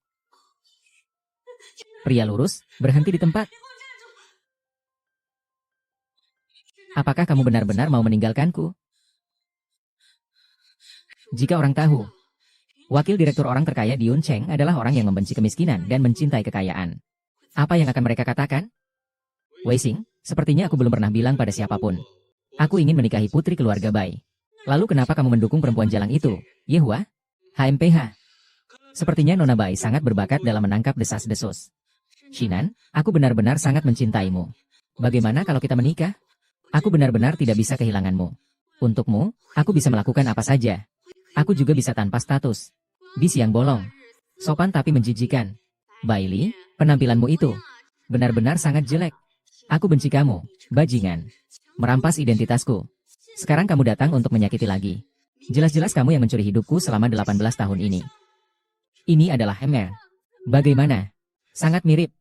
Pria lurus, berhenti di tempat. Apakah kamu benar-benar mau meninggalkanku? Jika orang tahu, wakil direktur orang terkaya di Yun Cheng adalah orang yang membenci kemiskinan dan mencintai kekayaan. Apa yang akan mereka katakan? Wei Xing, sepertinya aku belum pernah bilang pada siapapun. Aku ingin menikahi putri keluarga Bai. Lalu kenapa kamu mendukung perempuan jalang itu, Ye Hua? HMPH. Sepertinya Nona Bai sangat berbakat dalam menangkap desas-desus. Shinan, aku benar-benar sangat mencintaimu. Bagaimana kalau kita menikah? Aku benar-benar tidak bisa kehilanganmu. Untukmu, aku bisa melakukan apa saja. Aku juga bisa tanpa status. Bis yang bolong. Sopan tapi menjijikan. Bailey, penampilanmu itu benar-benar sangat jelek. Aku benci kamu, bajingan. Merampas identitasku. Sekarang kamu datang untuk menyakiti lagi. Jelas-jelas kamu yang mencuri hidupku selama 18 tahun ini. Ini adalah Hemer. Bagaimana? Sangat mirip.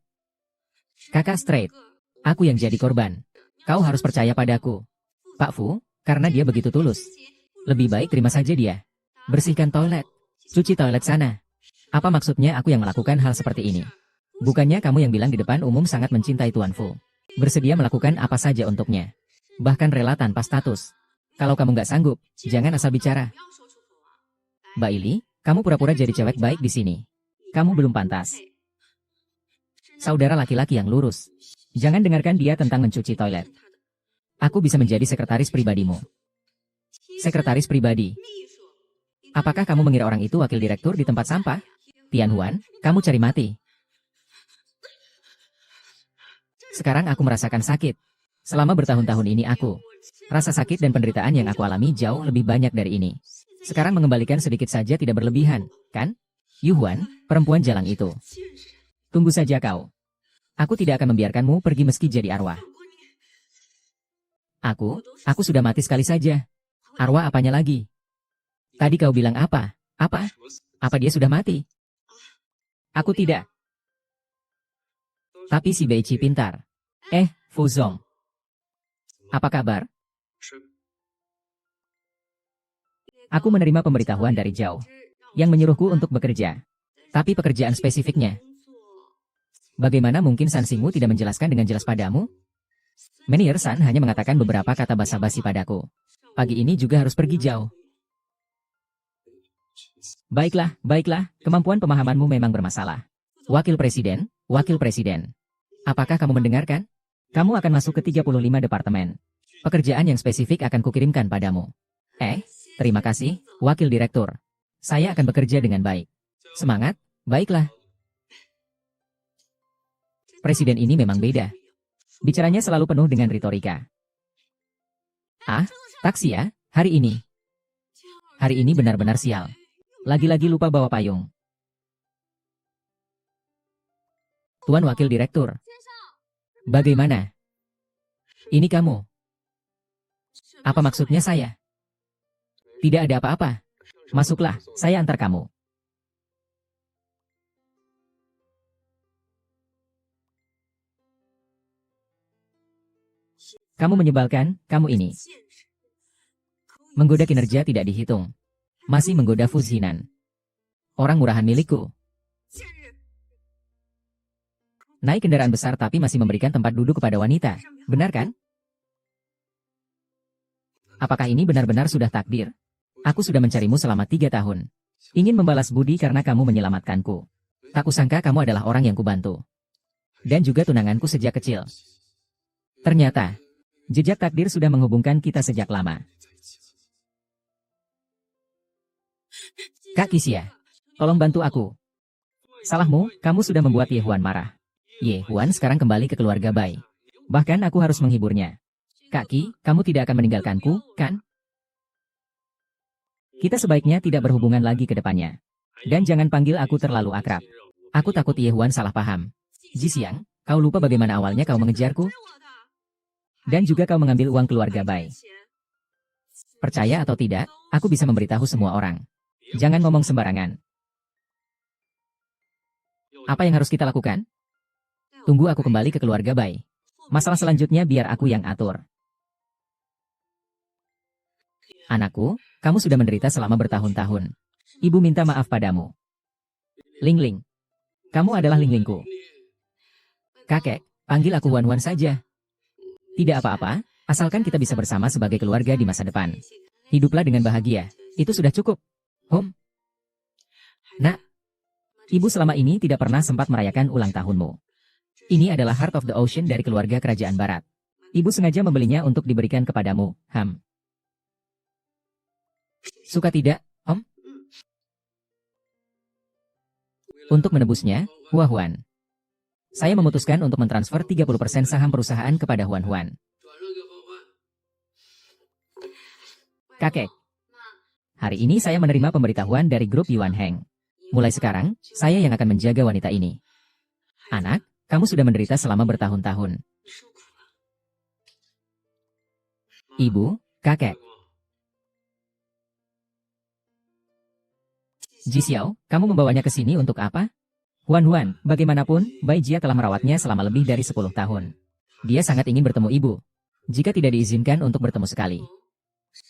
Kakak straight. Aku yang jadi korban. Kau harus percaya padaku. Pak Fu, karena dia begitu tulus. Lebih baik terima saja dia. Bersihkan toilet. Cuci toilet sana. Apa maksudnya aku yang melakukan hal seperti ini? Bukannya kamu yang bilang di depan umum sangat mencintai Tuan Fu. Bersedia melakukan apa saja untuknya. Bahkan rela tanpa status. Kalau kamu nggak sanggup, jangan asal bicara. Mbak Ili, kamu pura-pura jadi cewek baik di sini. Kamu belum pantas. Saudara laki-laki yang lurus. Jangan dengarkan dia tentang mencuci toilet. Aku bisa menjadi sekretaris pribadimu. Sekretaris pribadi. Apakah kamu mengira orang itu wakil direktur di tempat sampah? Tian Huan, kamu cari mati. Sekarang aku merasakan sakit. Selama bertahun-tahun ini rasa sakit dan penderitaan yang aku alami jauh lebih banyak dari ini. Sekarang mengembalikan sedikit saja tidak berlebihan, kan? Yu Huan, perempuan jalang itu. Tunggu saja kau. Aku tidak akan membiarkanmu pergi meski jadi arwah. Aku sudah mati sekali saja. Arwah apanya lagi? Tadi kau bilang apa? Apa? Apa dia sudah mati? Aku tidak. Tapi si Beici pintar. Fu Zong. Apa kabar? Aku menerima pemberitahuan dari jauh yang menyuruhku untuk bekerja. Tapi pekerjaan spesifiknya. Bagaimana mungkin San Xingwu tidak menjelaskan dengan jelas padamu? Menier San hanya mengatakan beberapa kata basa-basi padaku. Pagi ini juga harus pergi jauh. Baiklah, kemampuan pemahamanmu memang bermasalah. Wakil Presiden. Apakah kamu mendengarkan? Kamu akan masuk ke 35 departemen. Pekerjaan yang spesifik akan kukirimkan padamu. Terima kasih, Wakil Direktur. Saya akan bekerja dengan baik. Semangat, baiklah. Presiden ini memang beda. Bicaranya selalu penuh dengan retorika. Taksi ya, hari ini. Hari ini benar-benar sial. Lagi-lagi lupa bawa payung. Tuan Wakil Direktur. Bagaimana? Ini kamu. Apa maksudnya saya? Tidak ada apa-apa. Masuklah, saya antar kamu. Kamu menyebalkan, kamu ini. Menggoda kinerja tidak dihitung. Masih menggoda Fuzinan. Orang murahan milikku. Naik kendaraan besar tapi masih memberikan tempat duduk kepada wanita. Benar kan? Apakah ini benar-benar sudah takdir? Aku sudah mencarimu selama 3 tahun. Ingin membalas budi karena kamu menyelamatkanku. Tak kusangka kamu adalah orang yang kubantu. Dan juga tunanganku sejak kecil. Ternyata, jejak takdir sudah menghubungkan kita sejak lama. Kak Xia, tolong bantu aku. Salahmu, kamu sudah membuat Ye Huan marah. Ye Huan sekarang kembali ke keluarga Bai. Bahkan aku harus menghiburnya. Kak Qi, kamu tidak akan meninggalkanku, kan? Kita sebaiknya tidak berhubungan lagi ke depannya. Dan jangan panggil aku terlalu akrab. Aku takut Ye Huan salah paham. Ji Xiang, kau lupa bagaimana awalnya kau mengejarku? Dan juga kau mengambil uang keluarga Bai. Percaya atau tidak, aku bisa memberitahu semua orang. Jangan ngomong sembarangan. Apa yang harus kita lakukan? Tunggu aku kembali ke keluarga Bai. Masalah selanjutnya biar aku yang atur. Anakku, kamu sudah menderita selama bertahun-tahun. Ibu minta maaf padamu. Ling Ling. Kamu adalah Ling Lingku. Kakek, panggil aku Wan Wan saja. Tidak apa-apa, asalkan kita bisa bersama sebagai keluarga di masa depan. Hiduplah dengan bahagia. Itu sudah cukup. Nak, ibu selama ini tidak pernah sempat merayakan ulang tahunmu. Ini adalah Heart of the Ocean dari keluarga kerajaan barat. Ibu sengaja membelinya untuk diberikan kepadamu, Suka tidak, Om? Untuk menebusnya, Huan. Saya memutuskan untuk mentransfer 30% saham perusahaan kepada Huan. Kakek, hari ini saya menerima pemberitahuan dari grup Yuan Heng. Mulai sekarang, saya yang akan menjaga wanita ini. Anak, kamu sudah menderita selama bertahun-tahun. Ibu, kakek. Ji Xiao, kamu membawanya ke sini untuk apa? Huan, bagaimanapun, Bai Jia telah merawatnya selama lebih dari 10 tahun. Dia sangat ingin bertemu ibu. Jika tidak diizinkan untuk bertemu sekali.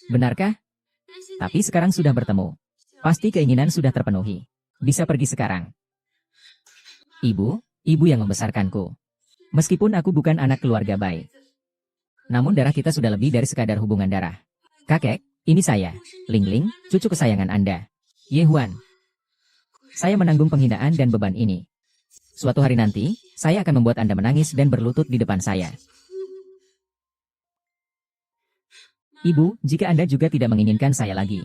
Benarkah? Tapi sekarang sudah bertemu. Pasti keinginan sudah terpenuhi. Bisa pergi sekarang. Ibu yang membesarkanku. Meskipun aku bukan anak keluarga Bai. Namun darah kita sudah lebih dari sekadar hubungan darah. Kakek, ini saya, Ling Ling, cucu kesayangan Anda. Ye Huan. Saya menanggung penghinaan dan beban ini. Suatu hari nanti, saya akan membuat Anda menangis dan berlutut di depan saya. Ibu, jika Anda juga tidak menginginkan saya lagi,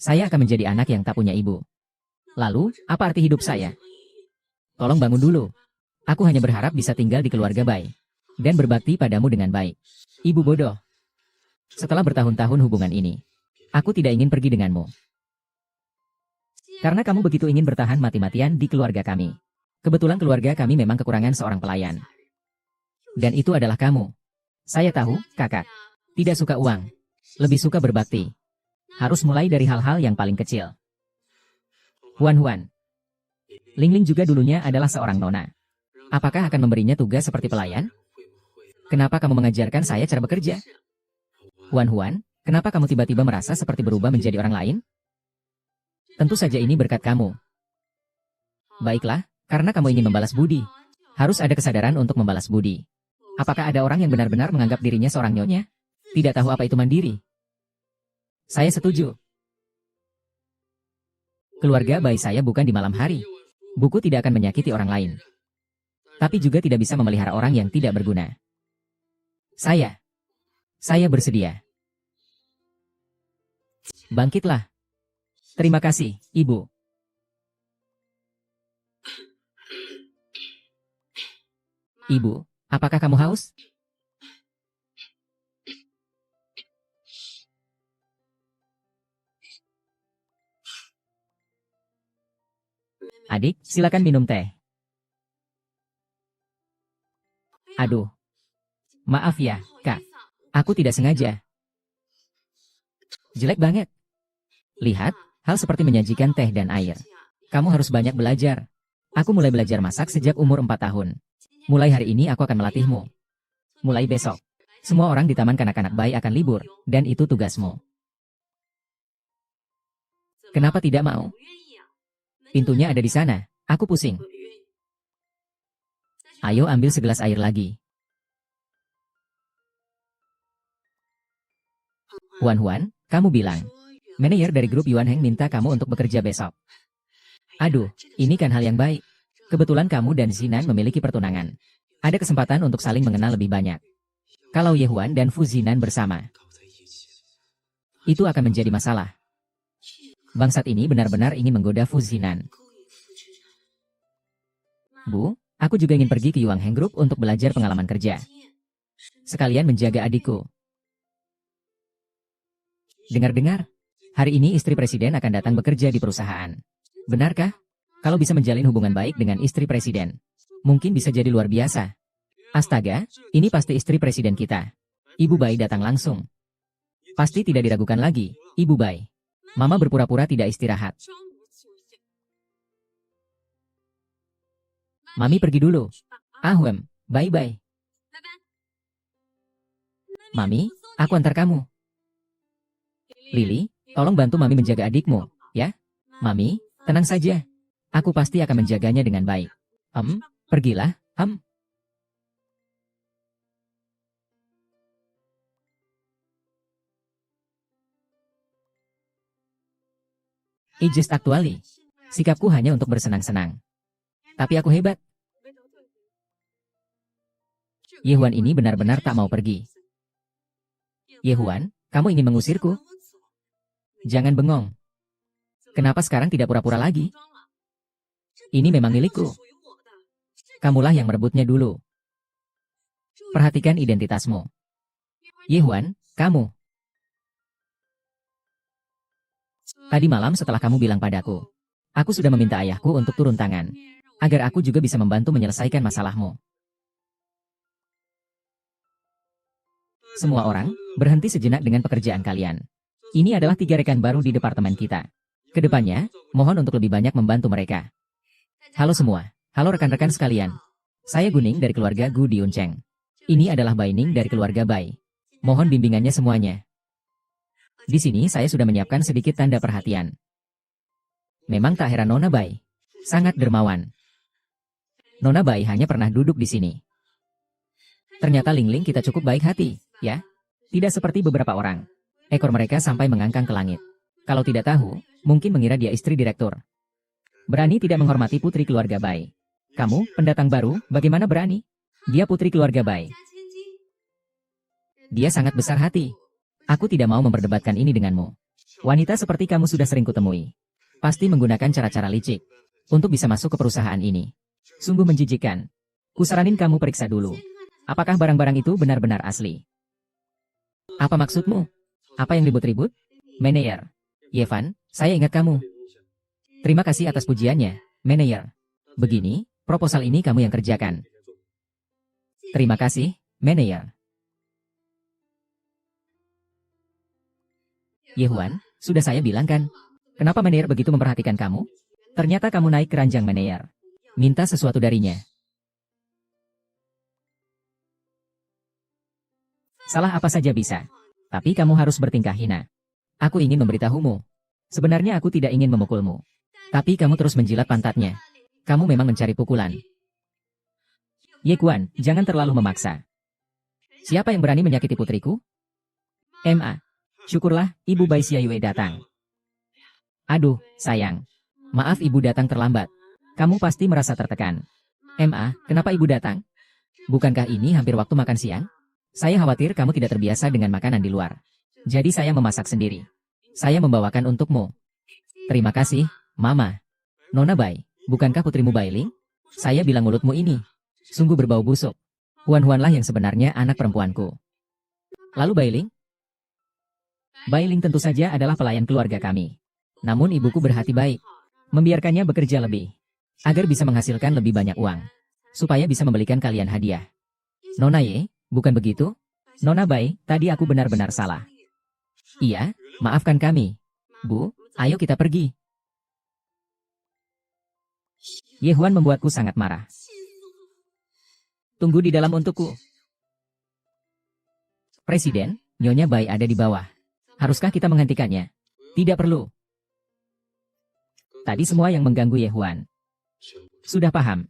saya akan menjadi anak yang tak punya ibu. Lalu, apa arti hidup saya? Tolong bangun dulu. Aku hanya berharap bisa tinggal di keluarga Bai. Dan berbakti padamu dengan baik. Ibu bodoh. Setelah bertahun-tahun hubungan ini, aku tidak ingin pergi denganmu. Karena kamu begitu ingin bertahan mati-matian di keluarga kami. Kebetulan keluarga kami memang kekurangan seorang pelayan. Dan itu adalah kamu. Saya tahu, kakak. Tidak suka uang. Lebih suka berbakti. Harus mulai dari hal-hal yang paling kecil. Huan. Ling Ling juga dulunya adalah seorang nona. Apakah akan memberinya tugas seperti pelayan? Kenapa kamu mengajarkan saya cara bekerja? Huan, kenapa kamu tiba-tiba merasa seperti berubah menjadi orang lain? Tentu saja ini berkat kamu. Baiklah, karena kamu ingin membalas budi. Harus ada kesadaran untuk membalas budi. Apakah ada orang yang benar-benar menganggap dirinya seorang nyonya? Tidak tahu apa itu mandiri. Saya setuju. Keluarga Bai saya bukan di malam hari. Buku tidak akan menyakiti orang lain. Tapi juga tidak bisa memelihara orang yang tidak berguna. Saya bersedia. Bangkitlah. Terima kasih, Ibu. Ibu, apakah kamu haus? Adik, silakan minum teh. Aduh. Maaf ya, Kak. Aku tidak sengaja. Jelek banget. Lihat, hal seperti menyajikan teh dan air. Kamu harus banyak belajar. Aku mulai belajar masak sejak umur 4 tahun. Mulai hari ini aku akan melatihmu. Mulai besok. Semua orang di taman kanak-kanak Bai akan libur, dan itu tugasmu. Kenapa tidak mau? Pintunya ada di sana. Aku pusing. Ayo ambil segelas air lagi. Huan-Huan, kamu bilang. Manajer dari grup Yuan Heng minta kamu untuk bekerja besok. Aduh, ini kan hal yang baik. Kebetulan kamu dan Zinan memiliki pertunangan. Ada kesempatan untuk saling mengenal lebih banyak. Kalau Ye Huan dan Fu Zinan bersama, itu akan menjadi masalah. Bangsat ini benar-benar ingin menggoda Fu Zinan. Bu, aku juga ingin pergi ke Yuan Heng Group untuk belajar pengalaman kerja. Sekalian menjaga adikku. Dengar-dengar, hari ini istri presiden akan datang bekerja di perusahaan. Benarkah? Kalau bisa menjalin hubungan baik dengan istri presiden, mungkin bisa jadi luar biasa. Astaga, ini pasti istri presiden kita. Ibu Bai datang langsung. Pasti tidak diragukan lagi, Ibu Bai. Mama berpura-pura tidak istirahat. Mami pergi dulu. Ahwem, bye-bye. Mami, aku antar kamu. Lily, tolong bantu Mami menjaga adikmu, ya? Mami, tenang saja. Aku pasti akan menjaganya dengan baik. Pergilah, Just actually. Sikapku hanya untuk bersenang-senang. Tapi aku hebat. Ye Huan ini benar-benar tak mau pergi. Ye Huan, kamu ingin mengusirku? Jangan bengong. Kenapa sekarang tidak pura-pura lagi? Ini memang milikku. Kamulah yang merebutnya dulu. Perhatikan identitasmu. Ye Huan, kamu. Tadi malam setelah kamu bilang padaku, aku sudah meminta ayahku untuk turun tangan, agar aku juga bisa membantu menyelesaikan masalahmu. Semua orang, berhenti sejenak dengan pekerjaan kalian. Ini adalah 3 rekan baru di departemen kita. Kedepannya, mohon untuk lebih banyak membantu mereka. Halo semua, halo rekan-rekan sekalian. Saya Guning dari keluarga Gu Diuncheng. Ini adalah Bai Ning dari keluarga Bai. Mohon bimbingannya semuanya. Di sini saya sudah menyiapkan sedikit tanda perhatian. Memang tak heran Nona Bai. Sangat dermawan. Nona Bai hanya pernah duduk di sini. Ternyata Ling Ling kita cukup baik hati, ya? Tidak seperti beberapa orang. Ekor mereka sampai mengangkang ke langit. Kalau tidak tahu, mungkin mengira dia istri direktur. Berani tidak menghormati putri keluarga Bai. Kamu, pendatang baru, bagaimana berani? Dia putri keluarga Bai. Dia sangat besar hati. Aku tidak mau memperdebatkan ini denganmu. Wanita seperti kamu sudah sering kutemui. Pasti menggunakan cara-cara licik untuk bisa masuk ke perusahaan ini. Sungguh menjijikkan. Kusaranin kamu periksa dulu. Apakah barang-barang itu benar-benar asli? Apa maksudmu? Apa yang ribut-ribut? Manajer. Yevan, saya ingat kamu. Terima kasih atas pujiannya, manajer. Begini, proposal ini kamu yang kerjakan. Terima kasih, manajer. Yehuan, sudah saya bilang kan? Kenapa manajer begitu memperhatikan kamu? Ternyata kamu naik keranjang manajer. Minta sesuatu darinya. Salah apa saja bisa. Tapi kamu harus bertingkah hina. Aku ingin memberitahumu. Sebenarnya aku tidak ingin memukulmu. Tapi kamu terus menjilat pantatnya. Kamu memang mencari pukulan. Ye Kuan, jangan terlalu memaksa. Siapa yang berani menyakiti putriku? Ma. Syukurlah, Ibu Bai Xiayue datang. Aduh, sayang. Maaf ibu datang terlambat. Kamu pasti merasa tertekan. Ma, kenapa ibu datang? Bukankah ini hampir waktu makan siang? Saya khawatir kamu tidak terbiasa dengan makanan di luar. Jadi saya memasak sendiri. Saya membawakan untukmu. Terima kasih, Mama. Nona Bai, bukankah putrimu Bai Ling? Saya bilang mulutmu ini. Sungguh berbau busuk. Huan-Huanlah yang sebenarnya anak perempuanku. Lalu Bai Ling? Bai Ling tentu saja adalah pelayan keluarga kami. Namun ibuku berhati baik. Membiarkannya bekerja lebih. Agar bisa menghasilkan lebih banyak uang. Supaya bisa membelikan kalian hadiah. Nona Ye, bukan begitu? Nona Bai, tadi aku benar-benar salah. Iya, maafkan kami. Bu, ayo kita pergi. Ye Huan membuatku sangat marah. Tunggu di dalam untukku. Presiden, Nyonya Bai ada di bawah. Haruskah kita menghentikannya? Tidak perlu. Tadi semua yang mengganggu Ye Huan. Sudah paham.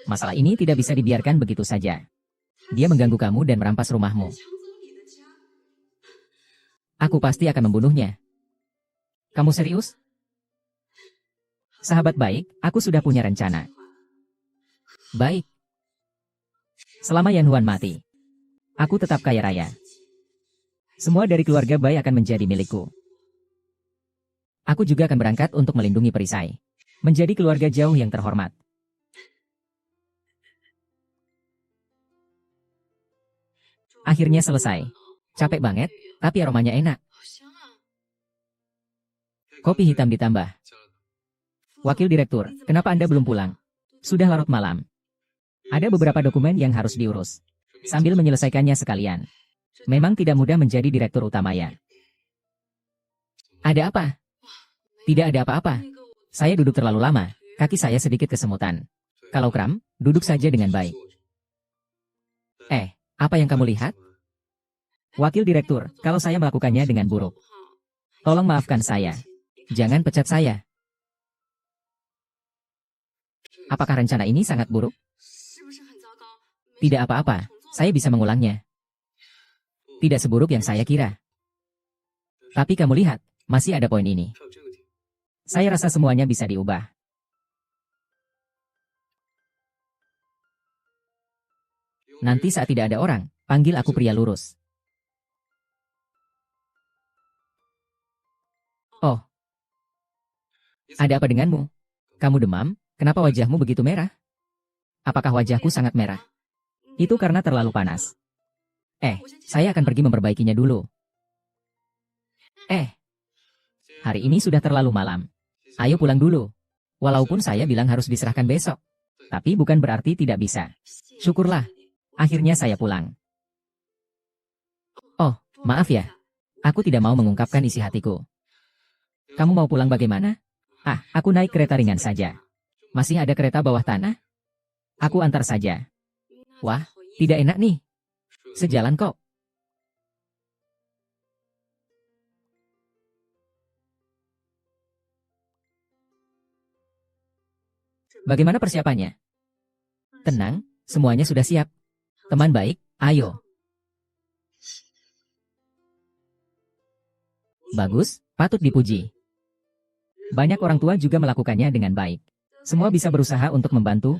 Masalah ini tidak bisa dibiarkan begitu saja. Dia mengganggu kamu dan merampas rumahmu. Aku pasti akan membunuhnya. Kamu serius? Sahabat baik, aku sudah punya rencana. Baik. Selama Yan Huan mati, aku tetap kaya raya. Semua dari keluarga Bai akan menjadi milikku. Aku juga akan berangkat untuk melindungi perisai. Menjadi keluarga jauh yang terhormat. Akhirnya selesai. Capek banget, tapi aromanya enak. Kopi hitam ditambah. Wakil Direktur, kenapa Anda belum pulang? Sudah larut malam. Ada beberapa dokumen yang harus diurus. Sambil menyelesaikannya sekalian. Memang tidak mudah menjadi direktur utama ya. Ada apa? Tidak ada apa-apa. Saya duduk terlalu lama, kaki saya sedikit kesemutan. Kalau kram, duduk saja dengan baik. Apa yang kamu lihat? Wakil Direktur, kalau saya melakukannya dengan buruk. Tolong maafkan saya. Jangan pecat saya. Apakah rencana ini sangat buruk? Tidak apa-apa, saya bisa mengulangnya. Tidak seburuk yang saya kira. Tapi kamu lihat, masih ada poin ini. Saya rasa semuanya bisa diubah. Nanti saat tidak ada orang, panggil aku pria lurus. Oh. Ada apa denganmu? Kamu demam? Kenapa wajahmu begitu merah? Apakah wajahku sangat merah? Itu karena terlalu panas. Saya akan pergi memperbaikinya dulu. Hari ini sudah terlalu malam. Ayo pulang dulu. Walaupun saya bilang harus diserahkan besok. Tapi bukan berarti tidak bisa. Syukurlah. Akhirnya saya pulang. Oh, maaf ya. Aku tidak mau mengungkapkan isi hatiku. Kamu mau pulang bagaimana? Aku naik kereta ringan saja. Masih ada kereta bawah tanah? Aku antar saja. Wah, tidak enak nih. Sejalan kok. Bagaimana persiapannya? Tenang, semuanya sudah siap. Teman baik, ayo. Bagus, patut dipuji. Banyak orang tua juga melakukannya dengan baik. Semua bisa berusaha untuk membantu,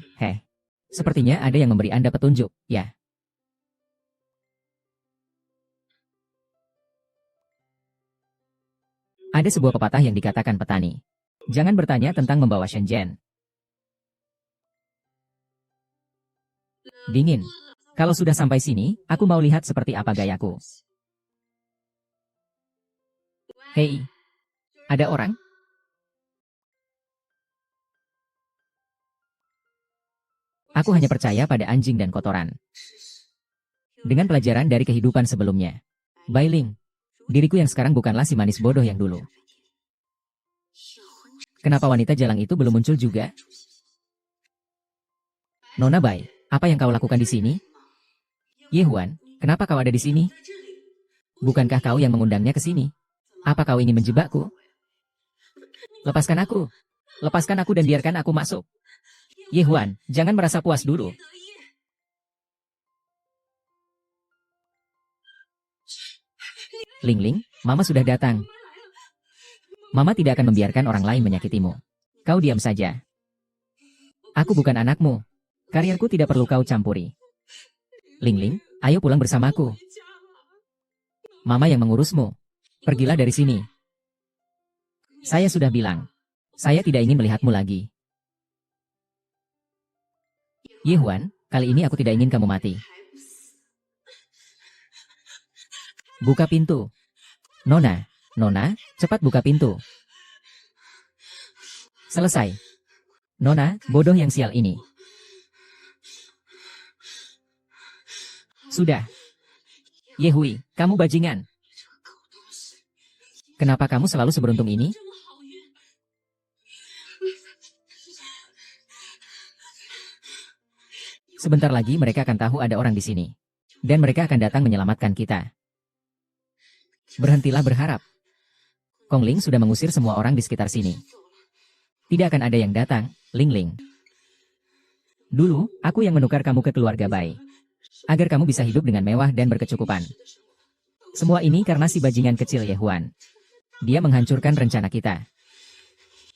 Sepertinya ada yang memberi Anda petunjuk, ya. Ada sebuah pepatah yang dikatakan petani. Jangan bertanya tentang membawa Shenzhen. Dingin. Kalau sudah sampai sini, aku mau lihat seperti apa gayaku. Hei, ada orang? Aku hanya percaya pada anjing dan kotoran. Dengan pelajaran dari kehidupan sebelumnya. Bailing, diriku yang sekarang bukanlah si manis bodoh yang dulu. Kenapa wanita jalang itu belum muncul juga? Nona Bai, apa yang kau lakukan di sini? Ye Huan, kenapa kau ada di sini? Bukankah kau yang mengundangnya ke sini? Apa kau ingin menjebakku? Lepaskan aku. Lepaskan aku dan biarkan aku masuk. Ye Huan, jangan merasa puas dulu. Ling Ling, Mama sudah datang. Mama tidak akan membiarkan orang lain menyakitimu. Kau diam saja. Aku bukan anakmu. Karirku tidak perlu kau campuri. Ling Ling, ayo pulang bersamaku. Mama yang mengurusmu. Pergilah dari sini. Saya sudah bilang. Saya tidak ingin melihatmu lagi. Ye Huan, kali ini aku tidak ingin kamu mati. Buka pintu. Nona, cepat buka pintu. Selesai. Nona, bodoh yang sial ini. Sudah. Ye Hui, kamu bajingan. Kenapa kamu selalu seberuntung ini? Sebentar lagi mereka akan tahu ada orang di sini. Dan mereka akan datang menyelamatkan kita. Berhentilah berharap. Kong Ling sudah mengusir semua orang di sekitar sini. Tidak akan ada yang datang, Ling Ling. Dulu, aku yang menukar kamu ke keluarga Bai. Agar kamu bisa hidup dengan mewah dan berkecukupan. Semua ini karena si bajingan kecil Ye Huan. Dia menghancurkan rencana kita.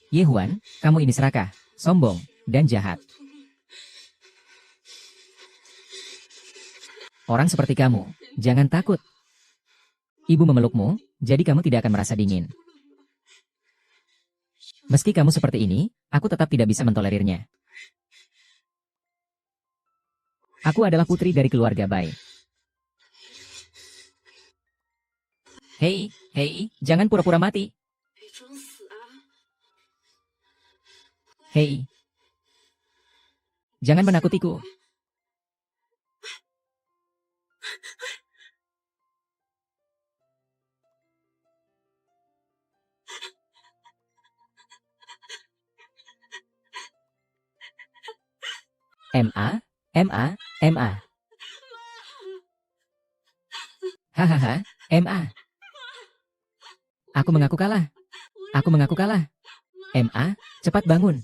Ye Huan, kamu ini serakah, sombong, dan jahat. Orang seperti kamu, jangan takut. Ibu memelukmu, jadi kamu tidak akan merasa dingin. Meski kamu seperti ini, aku tetap tidak bisa mentolerirnya. Aku adalah putri dari keluarga Bai. Hei, jangan pura-pura mati. Hei, jangan menakutiku. MA. Hahaha, MA. Aku mengaku kalah. MA, cepat bangun.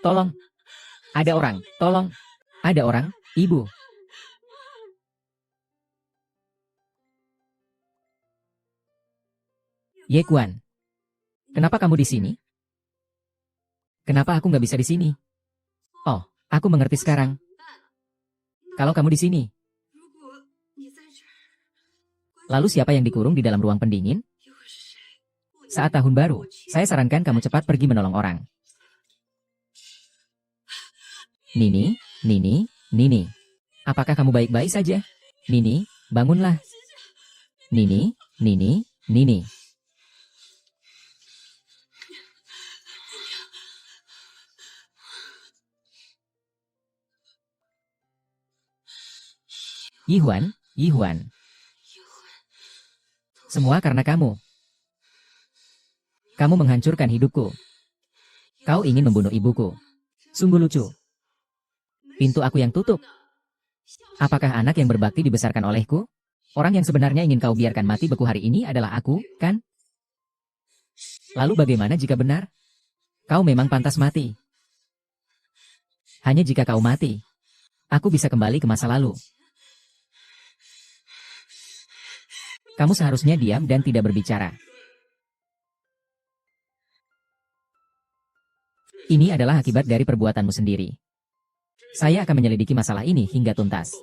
Tolong. Ada orang, tolong. Ada orang, ibu. Ye Kuan. Kenapa kamu di sini? Kenapa aku nggak bisa di sini? Oh, aku mengerti sekarang. Kalau kamu di sini, lalu siapa yang dikurung di dalam ruang pendingin? Saat tahun baru, saya sarankan kamu cepat pergi menolong orang. Nini. Apakah kamu baik-baik saja? Nini, bangunlah. Nini. Yi Huan. Semua karena kamu. Kamu menghancurkan hidupku. Kau ingin membunuh ibuku. Sungguh lucu. Pintu aku yang tutup. Apakah anak yang berbakti dibesarkan olehku? Orang yang sebenarnya ingin kau biarkan mati beku hari ini adalah aku, kan? Lalu bagaimana jika benar? Kau memang pantas mati. Hanya jika kau mati, aku bisa kembali ke masa lalu. Kamu seharusnya diam dan tidak berbicara. Ini adalah akibat dari perbuatanmu sendiri. Saya akan menyelidiki masalah ini hingga tuntas.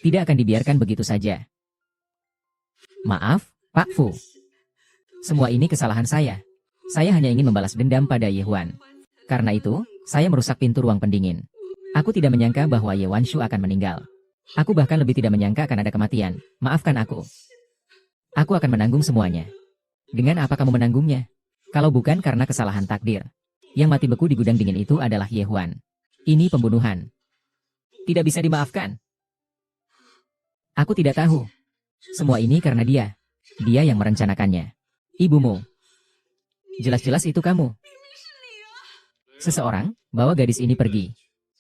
Tidak akan dibiarkan begitu saja. Maaf, Pak Fu. Semua ini kesalahan saya. Saya hanya ingin membalas dendam pada Ye Huan. Karena itu, saya merusak pintu ruang pendingin. Aku tidak menyangka bahwa Ye Wanshu akan meninggal. Aku bahkan lebih tidak menyangka akan ada kematian. Maafkan aku. Aku akan menanggung semuanya. Dengan apa kamu menanggungnya? Kalau bukan karena kesalahan takdir. Yang mati beku di gudang dingin itu adalah Ye Huan. Ini pembunuhan. Tidak bisa dimaafkan. Aku tidak tahu. Semua ini karena dia. Dia yang merencanakannya. Ibumu. Jelas-jelas itu kamu. Seseorang, bawa gadis ini pergi.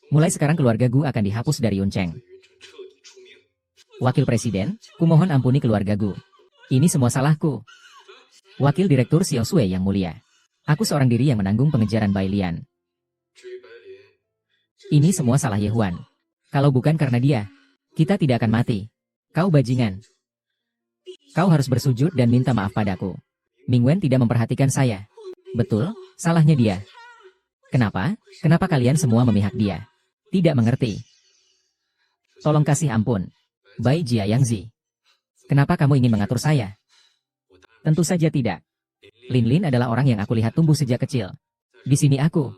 Mulai sekarang keluarga Gu akan dihapus dari Yuncheng. Wakil Presiden, kumohon ampuni keluarga Gu. Ini semua salahku. Wakil Direktur Xiao Sui yang mulia. Aku seorang diri yang menanggung pengejaran Bai Lian. Ini semua salah Ye Huan. Kalau bukan karena dia, kita tidak akan mati. Kau bajingan. Kau harus bersujud dan minta maaf padaku. Ming Wen tidak memperhatikan saya. Betul, salahnya dia. Kenapa? Kenapa kalian semua memihak dia? Tidak mengerti. Tolong kasih ampun. Bai Jia Yangzi. Kenapa kamu ingin mengatur saya? Tentu saja tidak. Lin Lin adalah orang yang aku lihat tumbuh sejak kecil. Di sini aku.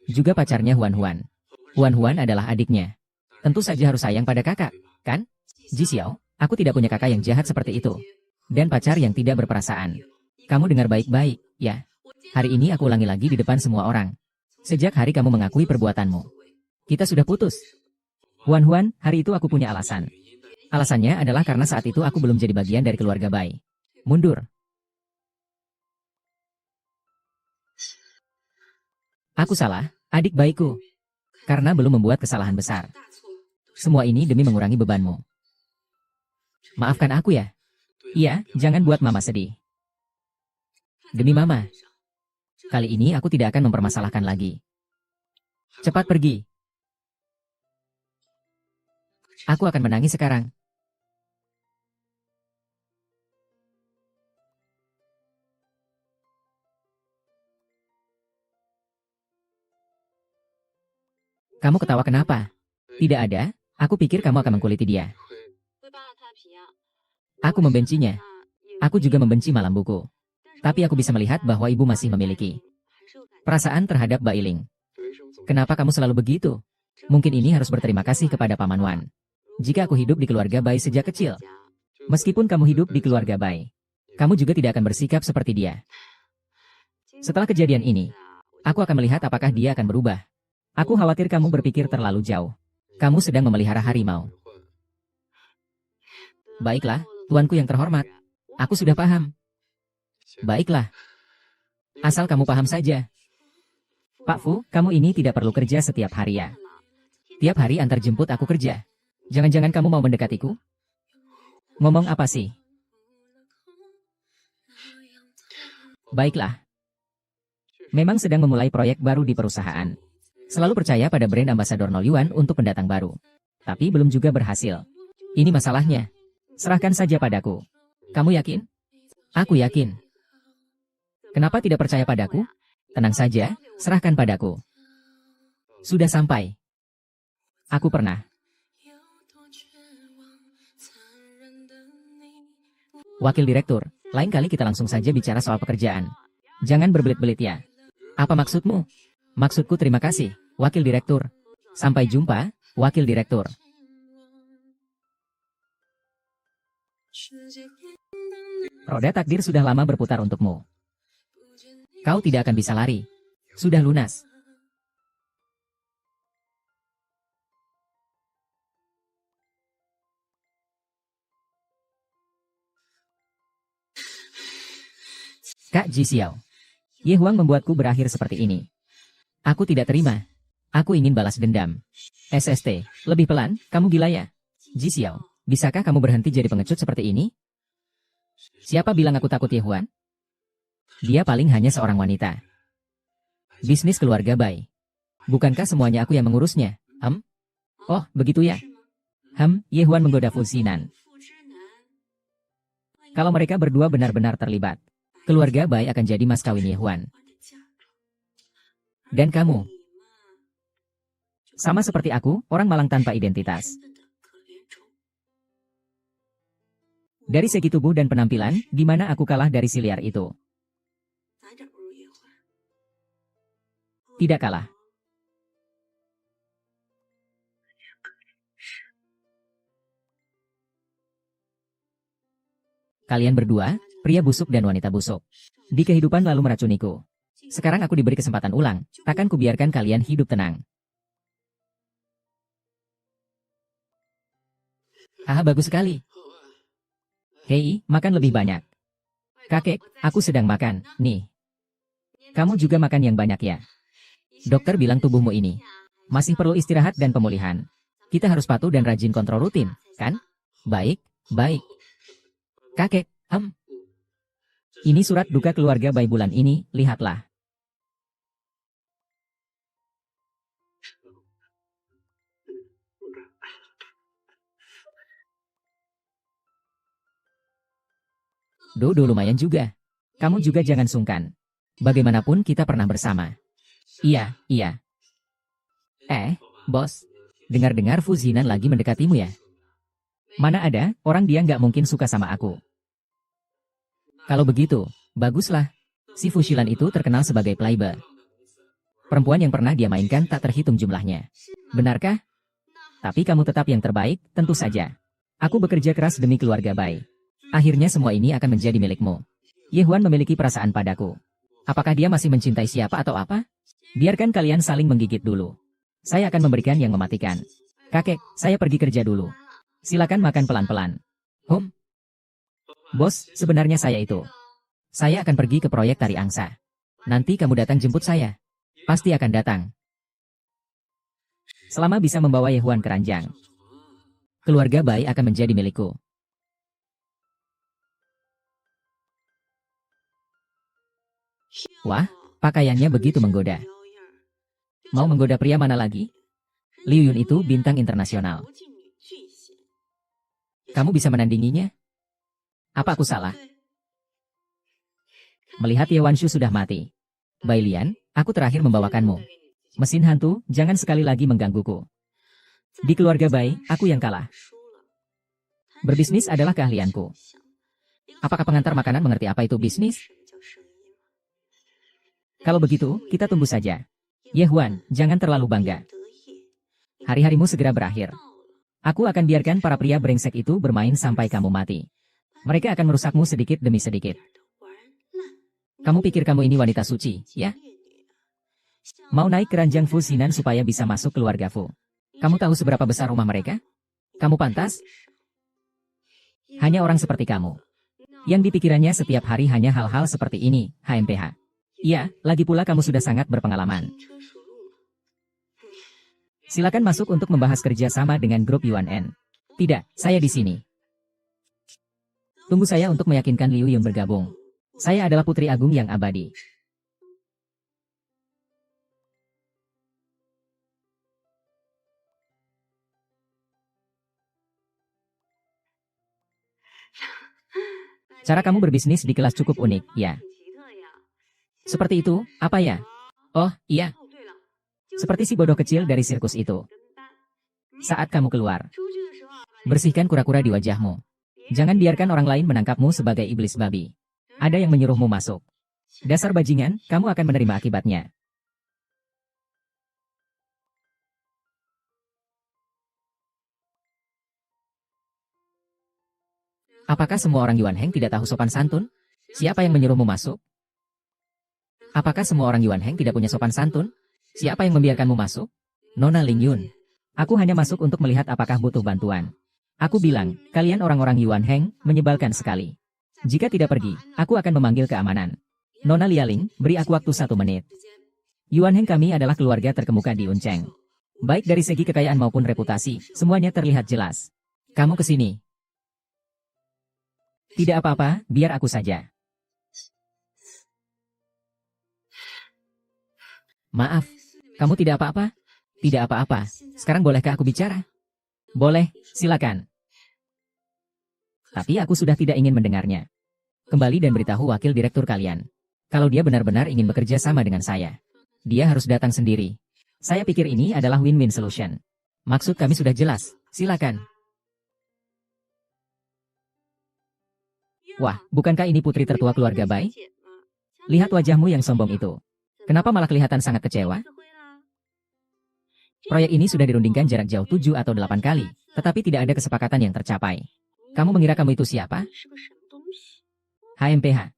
Juga pacarnya Huan Huan. Huan Huan adalah adiknya. Tentu saja harus sayang pada kakak, kan? Ji Xiao, aku tidak punya kakak yang jahat seperti itu. Dan pacar yang tidak berperasaan. Kamu dengar baik-baik, ya. Hari ini aku ulangi lagi di depan semua orang. Sejak hari kamu mengakui perbuatanmu. Kita sudah putus. Huan Huan, hari itu aku punya alasan. Alasannya adalah karena saat itu aku belum jadi bagian dari keluarga Bai. Mundur. Aku salah, adik baikku. Karena belum membuat kesalahan besar. Semua ini demi mengurangi bebanmu. Maafkan aku ya. Iya, jangan buat Mama sedih. Demi Mama. Kali ini aku tidak akan mempermasalahkan lagi. Cepat pergi. Aku akan menangis sekarang. Kamu ketawa kenapa? Tidak ada, aku pikir kamu akan mengkuliti dia. Aku membencinya. Aku juga membenci malam buku. Tapi aku bisa melihat bahwa ibu masih memiliki perasaan terhadap Bailing. Kenapa kamu selalu begitu? Mungkin ini harus berterima kasih kepada Paman Wan. Jika aku hidup di keluarga Bai sejak kecil. Meskipun kamu hidup di keluarga Bai, kamu juga tidak akan bersikap seperti dia. Setelah kejadian ini, aku akan melihat apakah dia akan berubah. Aku khawatir kamu berpikir terlalu jauh. Kamu sedang memelihara harimau. Baiklah, tuanku yang terhormat. Aku sudah paham. Baiklah. Asal kamu paham saja. Pak Fu, kamu ini tidak perlu kerja setiap hari ya. Tiap hari antar jemput aku kerja. Jangan-jangan kamu mau mendekatiku? Ngomong apa sih? Baiklah. Memang sedang memulai proyek baru di perusahaan. Selalu percaya pada brand ambasador Nollyuan untuk pendatang baru. Tapi belum juga berhasil. Ini masalahnya. Serahkan saja padaku. Kamu yakin? Aku yakin. Kenapa tidak percaya padaku? Tenang saja, serahkan padaku. Sudah sampai. Aku pernah. Wakil Direktur, lain kali kita langsung saja bicara soal pekerjaan. Jangan berbelit-belit ya. Apa maksudmu? Maksudku terima kasih, Wakil Direktur. Sampai jumpa, Wakil Direktur. Roda takdir sudah lama berputar untukmu. Kau tidak akan bisa lari. Sudah lunas. Kak Ji Xiao. Ye Huang membuatku berakhir seperti ini. Aku tidak terima. Aku ingin balas dendam. SST, lebih pelan, kamu gila ya? Ji Xiao, bisakah kamu berhenti jadi pengecut seperti ini? Siapa bilang aku takut Ye Huang? Dia paling hanya seorang wanita. Bisnis keluarga Bai. Bukankah semuanya aku yang mengurusnya? Oh, begitu ya? Ye Huan menggoda Fu Zinan. Kalau mereka berdua benar-benar terlibat, keluarga Bai akan jadi mas kawin Ye Huan. Dan kamu? Sama seperti aku, orang malang tanpa identitas. Dari segi tubuh dan penampilan, di mana aku kalah dari si liar itu? Tidak kalah. Kalian berdua, pria busuk dan wanita busuk. Di kehidupan lalu meracuniku. Sekarang aku diberi kesempatan ulang, takkan kubiarkan kalian hidup tenang. Ah, bagus sekali. Hei, makan lebih banyak. Kakek, aku sedang makan, nih. Kamu juga makan yang banyak ya. Dokter bilang tubuhmu ini masih perlu istirahat dan pemulihan. Kita harus patuh dan rajin kontrol rutin, kan? Baik, baik. Kakek, ini surat duka keluarga Bai bulan ini, lihatlah. Dodo lumayan juga. Kamu juga jangan sungkan. Bagaimanapun kita pernah bersama. Iya, iya. Bos. Dengar-dengar Fu Zinan lagi mendekatimu ya? Mana ada, orang dia nggak mungkin suka sama aku. Kalau begitu, baguslah. Si Fu Shilan itu terkenal sebagai playboy. Perempuan yang pernah dia mainkan tak terhitung jumlahnya. Benarkah? Tapi kamu tetap yang terbaik, tentu saja. Aku bekerja keras demi keluarga Bai. Akhirnya semua ini akan menjadi milikmu. Ye Huan memiliki perasaan padaku. Apakah dia masih mencintai siapa atau apa? Biarkan kalian saling menggigit dulu. Saya akan memberikan yang mematikan. Kakek, saya pergi kerja dulu. Silakan makan pelan-pelan. Bos, sebenarnya saya itu. Saya akan pergi ke proyek tari angsa. Nanti kamu datang jemput saya. Pasti akan datang. Selama bisa membawa Ye Huan ke ranjang. Keluarga Bai akan menjadi milikku. Wah, pakaiannya begitu menggoda. Mau menggoda pria mana lagi? Liu Yun itu bintang internasional. Kamu bisa menandinginya? Apa aku salah? Melihat Ye Wanshu sudah mati. Bai Lian, aku terakhir membawakanmu. Mesin hantu, jangan sekali lagi menggangguku. Di keluarga Bai, aku yang kalah. Berbisnis adalah keahlianku. Apakah pengantar makanan mengerti apa itu bisnis? Kalau begitu, kita tunggu saja. Ye Huan, jangan terlalu bangga. Hari-harimu segera berakhir. Aku akan biarkan para pria brengsek itu bermain sampai kamu mati. Mereka akan merusakmu sedikit demi sedikit. Kamu pikir kamu ini wanita suci, ya? Mau naik keranjang Fu Xinan supaya bisa masuk keluarga Fu. Kamu tahu seberapa besar rumah mereka? Kamu pantas? Hanya orang seperti kamu. Yang dipikirannya setiap hari hanya hal-hal seperti ini, HMPH. Iya, lagi pula kamu sudah sangat berpengalaman. Silakan masuk untuk membahas kerja sama dengan grup Yuan N. Tidak, saya di sini. Tunggu saya untuk meyakinkan Liu Yun bergabung. Saya adalah putri agung yang abadi. Cara kamu berbisnis di kelas cukup unik, ya. Seperti itu, apa ya? Oh, iya. Seperti si bodoh kecil dari sirkus itu. Saat kamu keluar, bersihkan kura-kura di wajahmu. Jangan biarkan orang lain menangkapmu sebagai iblis babi. Ada yang menyuruhmu masuk. Dasar bajingan, kamu akan menerima akibatnya. Apakah semua orang Yuan Heng tidak tahu sopan santun? Siapa yang menyuruhmu masuk? Apakah semua orang Yuan Heng tidak punya sopan santun? Siapa yang membiarkanmu masuk? Nona Ling Yun. Aku hanya masuk untuk melihat apakah butuh bantuan. Aku bilang, kalian orang-orang Yuan Heng, menyebalkan sekali. Jika tidak pergi, aku akan memanggil keamanan. Nona Lialing, beri aku waktu 1 menit. Yuan Heng kami adalah keluarga terkemuka di Uncheng. Baik dari segi kekayaan maupun reputasi, semuanya terlihat jelas. Kamu ke sini. Tidak apa-apa, biar aku saja. Maaf, kamu tidak apa-apa? Tidak apa-apa. Sekarang bolehkah aku bicara? Boleh, silakan. Tapi aku sudah tidak ingin mendengarnya. Kembali dan beritahu wakil direktur kalian. Kalau dia benar-benar ingin bekerja sama dengan saya, dia harus datang sendiri. Saya pikir ini adalah win-win solution. Maksud kami sudah jelas, silakan. Wah, bukankah ini putri tertua keluarga Bai? Lihat wajahmu yang sombong itu. Kenapa malah kelihatan sangat kecewa? Proyek ini sudah dirundingkan jarak jauh 7 atau 8 kali, tetapi tidak ada kesepakatan yang tercapai. Kamu mengira kamu itu siapa? HMPH.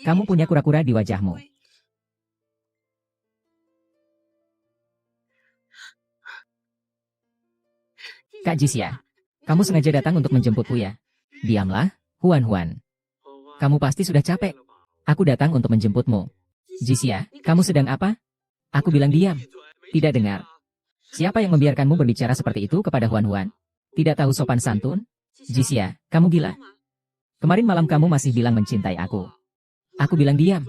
Kamu punya kura-kura di wajahmu. Kak Jisya, kamu sengaja datang untuk menjemputku ya? Diamlah, Huan. Kamu pasti sudah capek. Aku datang untuk menjemputmu. Jisya, kamu sedang apa? Aku bilang diam. Tidak dengar. Siapa yang membiarkanmu berbicara seperti itu kepada Huan? Tidak tahu sopan santun? Jisya, kamu gila. Kemarin malam kamu masih bilang mencintai aku. Aku bilang diam.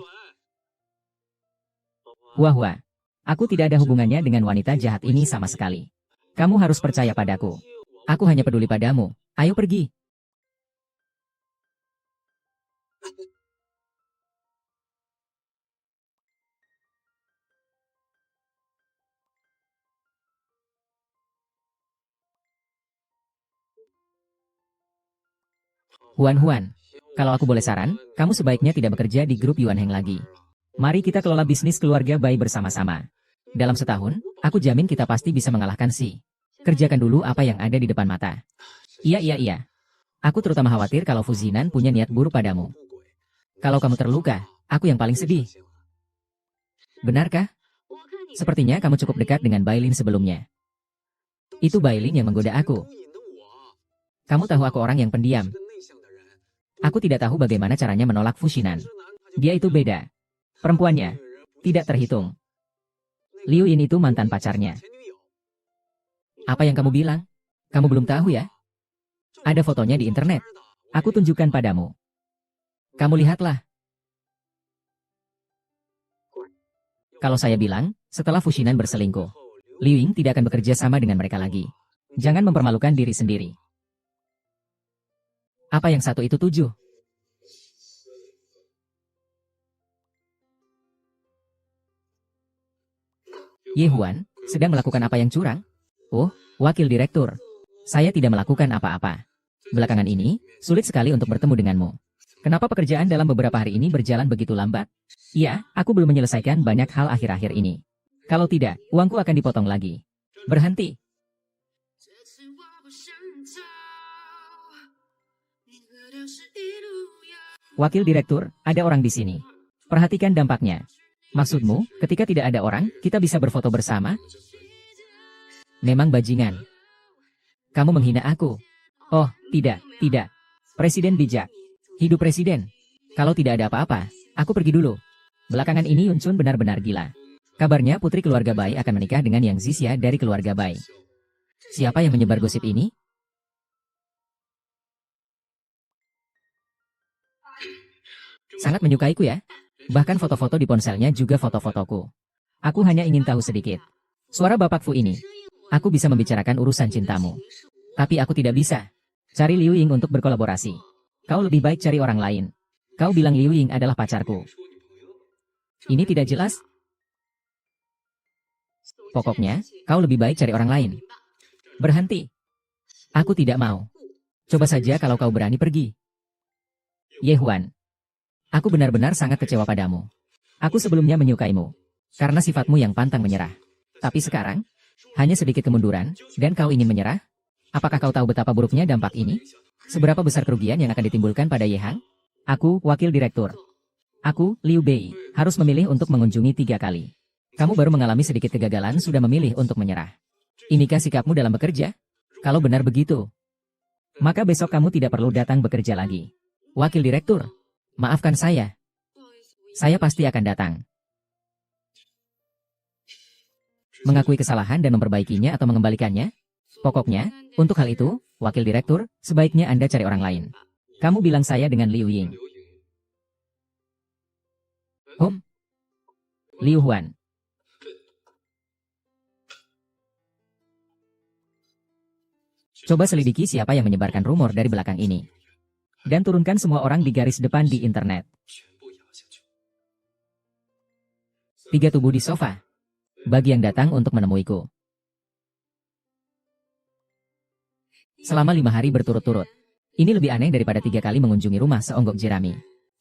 Hua. Aku tidak ada hubungannya dengan wanita jahat ini sama sekali. Kamu harus percaya padaku. Aku hanya peduli padamu. Ayo pergi. Huan, kalau aku boleh saran, kamu sebaiknya tidak bekerja di grup Yuan Heng lagi. Mari kita kelola bisnis keluarga Bai bersama-sama. Dalam setahun, aku jamin kita pasti bisa mengalahkan si. Kerjakan dulu apa yang ada di depan mata. Iya. Aku terutama khawatir kalau Fu Zinan punya niat buruk padamu. Kalau kamu terluka, aku yang paling sedih. Benarkah? Sepertinya kamu cukup dekat dengan Bailin sebelumnya. Itu Bailin yang menggoda aku. Kamu tahu aku orang yang pendiam. Aku tidak tahu bagaimana caranya menolak Fu Xinan. Dia itu beda. Perempuannya tidak terhitung. Liu Yin itu mantan pacarnya. Apa yang kamu bilang? Kamu belum tahu ya? Ada fotonya di internet. Aku tunjukkan padamu. Kamu lihatlah. Kalau saya bilang, setelah Fushinan berselingkuh, Liu Ying tidak akan bekerja sama dengan mereka lagi. Jangan mempermalukan diri sendiri. Apa yang satu itu tujuh? Ye Huan, sedang melakukan apa yang curang? Oh, wakil direktur. Saya tidak melakukan apa-apa. Belakangan ini, sulit sekali untuk bertemu denganmu. Kenapa pekerjaan dalam beberapa hari ini berjalan begitu lambat? Iya, aku belum menyelesaikan banyak hal akhir-akhir ini. Kalau tidak, uangku akan dipotong lagi. Berhenti. Wakil direktur, ada orang di sini. Perhatikan dampaknya. Maksudmu, ketika tidak ada orang, kita bisa berfoto bersama? Memang bajingan. Kamu menghina aku. Oh, tidak, tidak. Presiden bijak. Hidup presiden. Kalau tidak ada apa-apa, aku pergi dulu. Belakangan ini Yun Chun benar-benar gila. Kabarnya putri keluarga Bai akan menikah dengan Yang Zixia dari keluarga Bai. Siapa yang menyebar gosip ini? Sangat menyukaiku ya. Bahkan foto-foto di ponselnya juga foto-fotoku. Aku hanya ingin tahu sedikit. Suara Bapak Fu ini. Aku bisa membicarakan urusan cintamu. Tapi aku tidak bisa. Cari Liu Ying untuk berkolaborasi. Kau lebih baik cari orang lain. Kau bilang Liu Ying adalah pacarku. Ini tidak jelas. Pokoknya, kau lebih baik cari orang lain. Berhenti. Aku tidak mau. Coba saja kalau kau berani pergi. Ye Huan. Aku benar-benar sangat kecewa padamu. Aku sebelumnya menyukaimu. Karena sifatmu yang pantang menyerah. Tapi sekarang, hanya sedikit kemunduran, dan kau ingin menyerah? Apakah kau tahu betapa buruknya dampak ini? Seberapa besar kerugian yang akan ditimbulkan pada Ye Hang? Aku, wakil direktur. Aku, Liu Bei, harus memilih untuk mengunjungi 3 kali. Kamu baru mengalami sedikit kegagalan sudah memilih untuk menyerah. Inikah sikapmu dalam bekerja? Kalau benar begitu, maka besok kamu tidak perlu datang bekerja lagi. Wakil direktur. Maafkan saya. Saya pasti akan datang. Mengakui kesalahan dan memperbaikinya atau mengembalikannya? Pokoknya, untuk hal itu, wakil direktur, sebaiknya Anda cari orang lain. Kamu bilang saya dengan Liu Ying. Liu Huan. Coba selidiki siapa yang menyebarkan rumor dari belakang ini. Dan turunkan semua orang di garis depan di internet. 3 tubuh di sofa. Bagi yang datang untuk menemuiku. Selama 5 hari berturut-turut. Ini lebih aneh daripada 3 kali mengunjungi rumah seonggok jerami.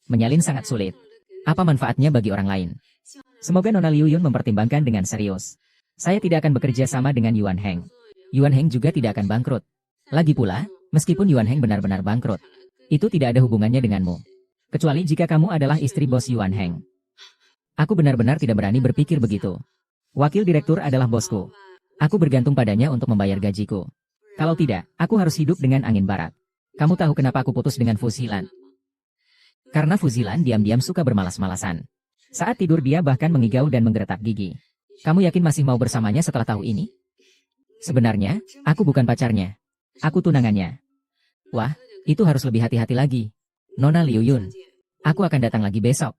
Menyalin sangat sulit. Apa manfaatnya bagi orang lain? Semoga Nona Liu Yun mempertimbangkan dengan serius. Saya tidak akan bekerja sama dengan Yuan Heng. Yuan Heng juga tidak akan bangkrut. Lagi pula, meskipun Yuan Heng benar-benar bangkrut, itu tidak ada hubungannya denganmu. Kecuali jika kamu adalah istri bos Yuan Heng. Aku benar-benar tidak berani berpikir begitu. Wakil direktur adalah bosku. Aku bergantung padanya untuk membayar gajiku. Kalau tidak, aku harus hidup dengan angin barat. Kamu tahu kenapa aku putus dengan Fu Zilan? Karena Fu Zilan diam-diam suka bermalas-malasan. Saat tidur dia bahkan mengigau dan menggeretak gigi. Kamu yakin masih mau bersamanya setelah tahu ini? Sebenarnya, aku bukan pacarnya. Aku tunangannya. Wah, itu harus lebih hati-hati lagi. Nona Liu Yun. Aku akan datang lagi besok.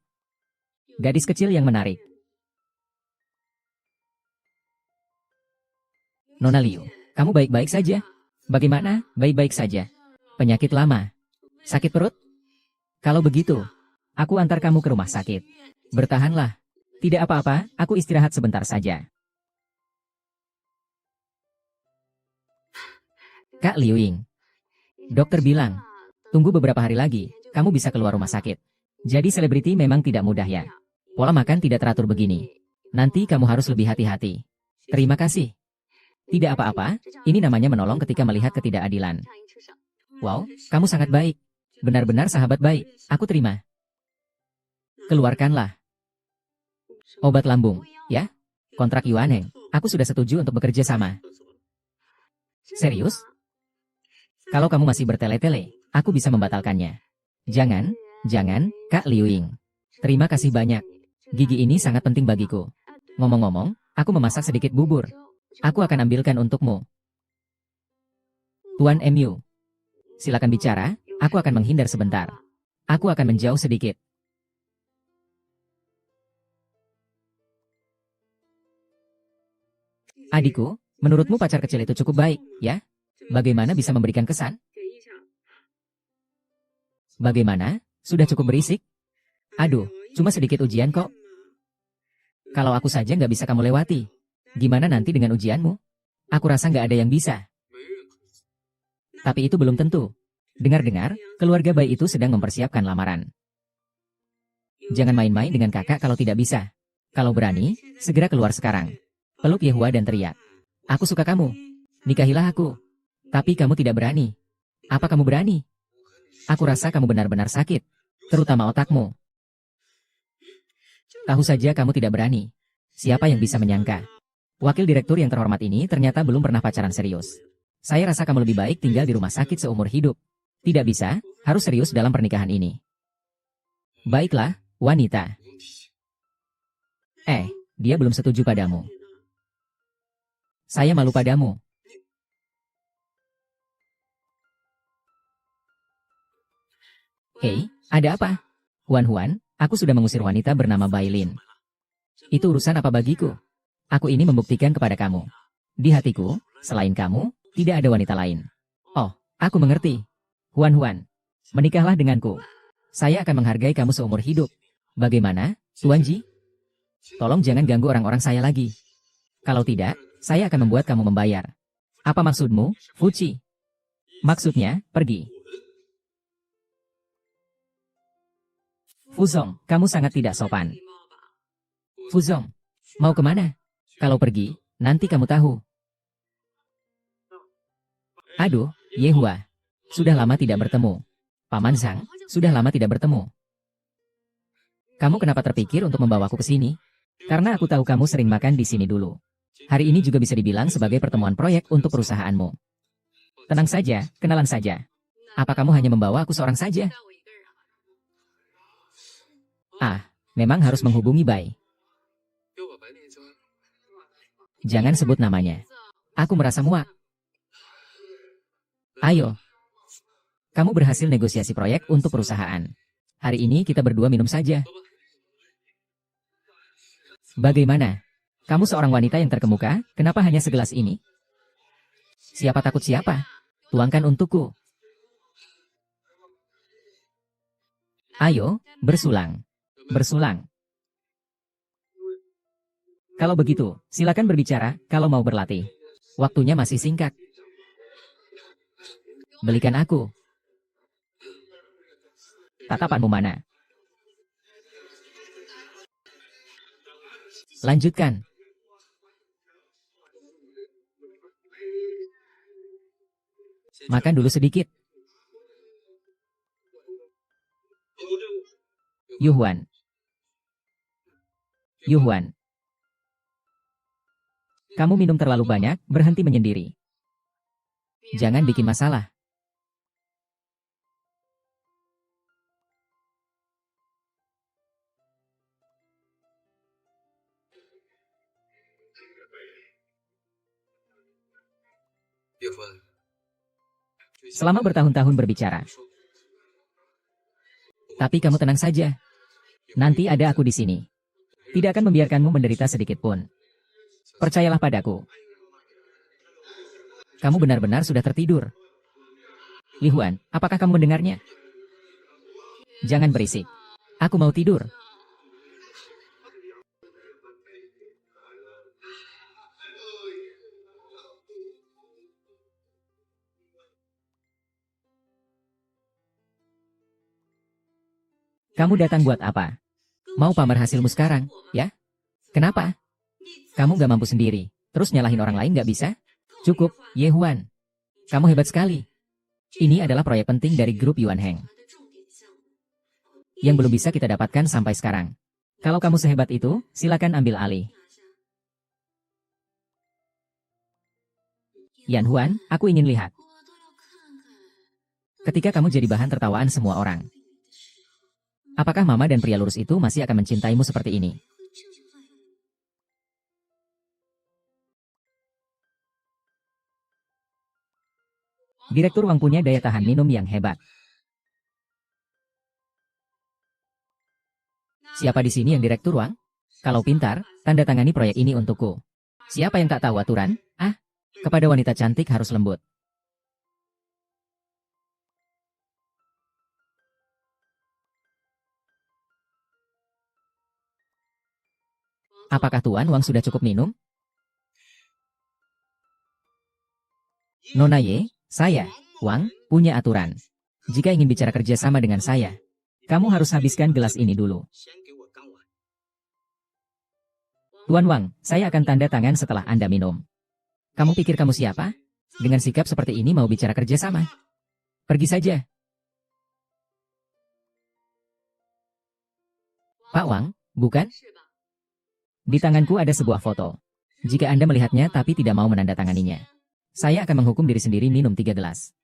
Gadis kecil yang menarik. Nona Liu, kamu baik-baik saja? Bagaimana? Baik-baik saja. Penyakit lama. Sakit perut? Kalau begitu, aku antar kamu ke rumah sakit. Bertahanlah. Tidak apa-apa, aku istirahat sebentar saja. Kak Liu Ying. Dokter bilang, tunggu beberapa hari lagi, kamu bisa keluar rumah sakit. Jadi selebriti memang tidak mudah ya. Pola makan tidak teratur begini. Nanti kamu harus lebih hati-hati. Terima kasih. Tidak apa-apa, ini namanya menolong ketika melihat ketidakadilan. Wow, kamu sangat baik. Benar-benar sahabat baik, aku terima. Keluarkanlah. Obat lambung, ya? Kontrak Yuan Heng, aku sudah setuju untuk bekerja sama. Serius? Kalau kamu masih bertele-tele, aku bisa membatalkannya. Jangan, Kak Liu Ying. Terima kasih banyak. Gigi ini sangat penting bagiku. Ngomong-ngomong, aku memasak sedikit bubur. Aku akan ambilkan untukmu. Tuan MU, silakan bicara, aku akan menghindar sebentar. Aku akan menjauh sedikit. Adikku, menurutmu pacar kecil itu cukup baik, ya? Bagaimana bisa memberikan kesan? Bagaimana? Sudah cukup berisik? Aduh, cuma sedikit ujian kok. Kalau aku saja nggak bisa kamu lewati, gimana nanti dengan ujianmu? Aku rasa nggak ada yang bisa. Tapi itu belum tentu. Dengar-dengar, keluarga bayi itu sedang mempersiapkan lamaran. Jangan main-main dengan kakak kalau tidak bisa. Kalau berani, segera keluar sekarang. Peluk Yehua dan teriak. Aku suka kamu. Nikahilah aku. Tapi kamu tidak berani. Apa kamu berani? Aku rasa kamu benar-benar sakit. Terutama otakmu. Tahu saja kamu tidak berani. Siapa yang bisa menyangka? Wakil direktur yang terhormat ini ternyata belum pernah pacaran serius. Saya rasa kamu lebih baik tinggal di rumah sakit seumur hidup. Tidak bisa, harus serius dalam pernikahan ini. Baiklah, wanita. Dia belum setuju padamu. Saya malu padamu. Hei, ada apa? Huan, aku sudah mengusir wanita bernama Bailin. Itu urusan apa bagiku? Aku ini membuktikan kepada kamu. Di hatiku, selain kamu, tidak ada wanita lain. Oh, aku mengerti. Huan, menikahlah denganku. Saya akan menghargai kamu seumur hidup. Bagaimana, Tuan Ji? Tolong jangan ganggu orang-orang saya lagi. Kalau tidak, saya akan membuat kamu membayar. Apa maksudmu, Fuci? Maksudnya, pergi. Fuzong, kamu sangat tidak sopan. Fuzong, mau kemana? Kalau pergi, nanti kamu tahu. Aduh, Yehua. Sudah lama tidak bertemu. Paman Zhang, sudah lama tidak bertemu. Kamu kenapa terpikir untuk membawaku ke sini? Karena aku tahu kamu sering makan di sini dulu. Hari ini juga bisa dibilang sebagai pertemuan proyek untuk perusahaanmu. Tenang saja, kenalan saja. Apa kamu hanya membawa aku seorang saja? Memang harus menghubungi Bai. Jangan sebut namanya. Aku merasa muak. Ayo. Kamu berhasil negosiasi proyek untuk perusahaan. Hari ini kita berdua minum saja. Bagaimana? Kamu seorang wanita yang terkemuka, kenapa hanya segelas ini? Siapa takut siapa? Tuangkan untukku. Ayo, bersulang. Bersulang. Kalau begitu, silakan berbicara kalau mau berlatih. Waktunya masih singkat. Belikan aku. Tatapanmu mana? Lanjutkan. Makan dulu sedikit. Yuhuan. Kamu minum terlalu banyak, berhenti menyendiri. Jangan bikin masalah. Selama bertahun-tahun berbicara. Tapi kamu tenang saja. Nanti ada aku di sini. Tidak akan membiarkanmu menderita sedikit pun. Percayalah padaku. Kamu benar-benar sudah tertidur. Li Huan, apakah kamu mendengarnya? Jangan berisik. Aku mau tidur. Kamu datang buat apa? Mau pamer hasilmu sekarang, ya? Kenapa? Kamu gak mampu sendiri, terus nyalahin orang lain gak bisa? Cukup, Ye Huan. Kamu hebat sekali. Ini adalah proyek penting dari grup Yuan Heng. Yang belum bisa kita dapatkan sampai sekarang. Kalau kamu sehebat itu, silakan ambil alih. Yan Huan, aku ingin lihat. Ketika kamu jadi bahan tertawaan semua orang. Apakah mama dan pria lurus itu masih akan mencintaimu seperti ini? Direktur Wang punya daya tahan minum yang hebat. Siapa di sini yang Direktur Wang? Kalau pintar, tanda tangani proyek ini untukku. Siapa yang tak tahu aturan? Ah, kepada wanita cantik harus lembut. Apakah Tuan Wang sudah cukup minum? Nona Ye, saya, Wang, punya aturan. Jika ingin bicara kerjasama dengan saya, kamu harus habiskan gelas ini dulu. Tuan Wang, saya akan tanda tangan setelah Anda minum. Kamu pikir kamu siapa? Dengan sikap seperti ini mau bicara kerjasama? Pergi saja. Pak Wang, bukan? Di tanganku ada sebuah foto. Jika Anda melihatnya tapi tidak mau menandatanganinya, saya akan menghukum diri sendiri minum 3 gelas.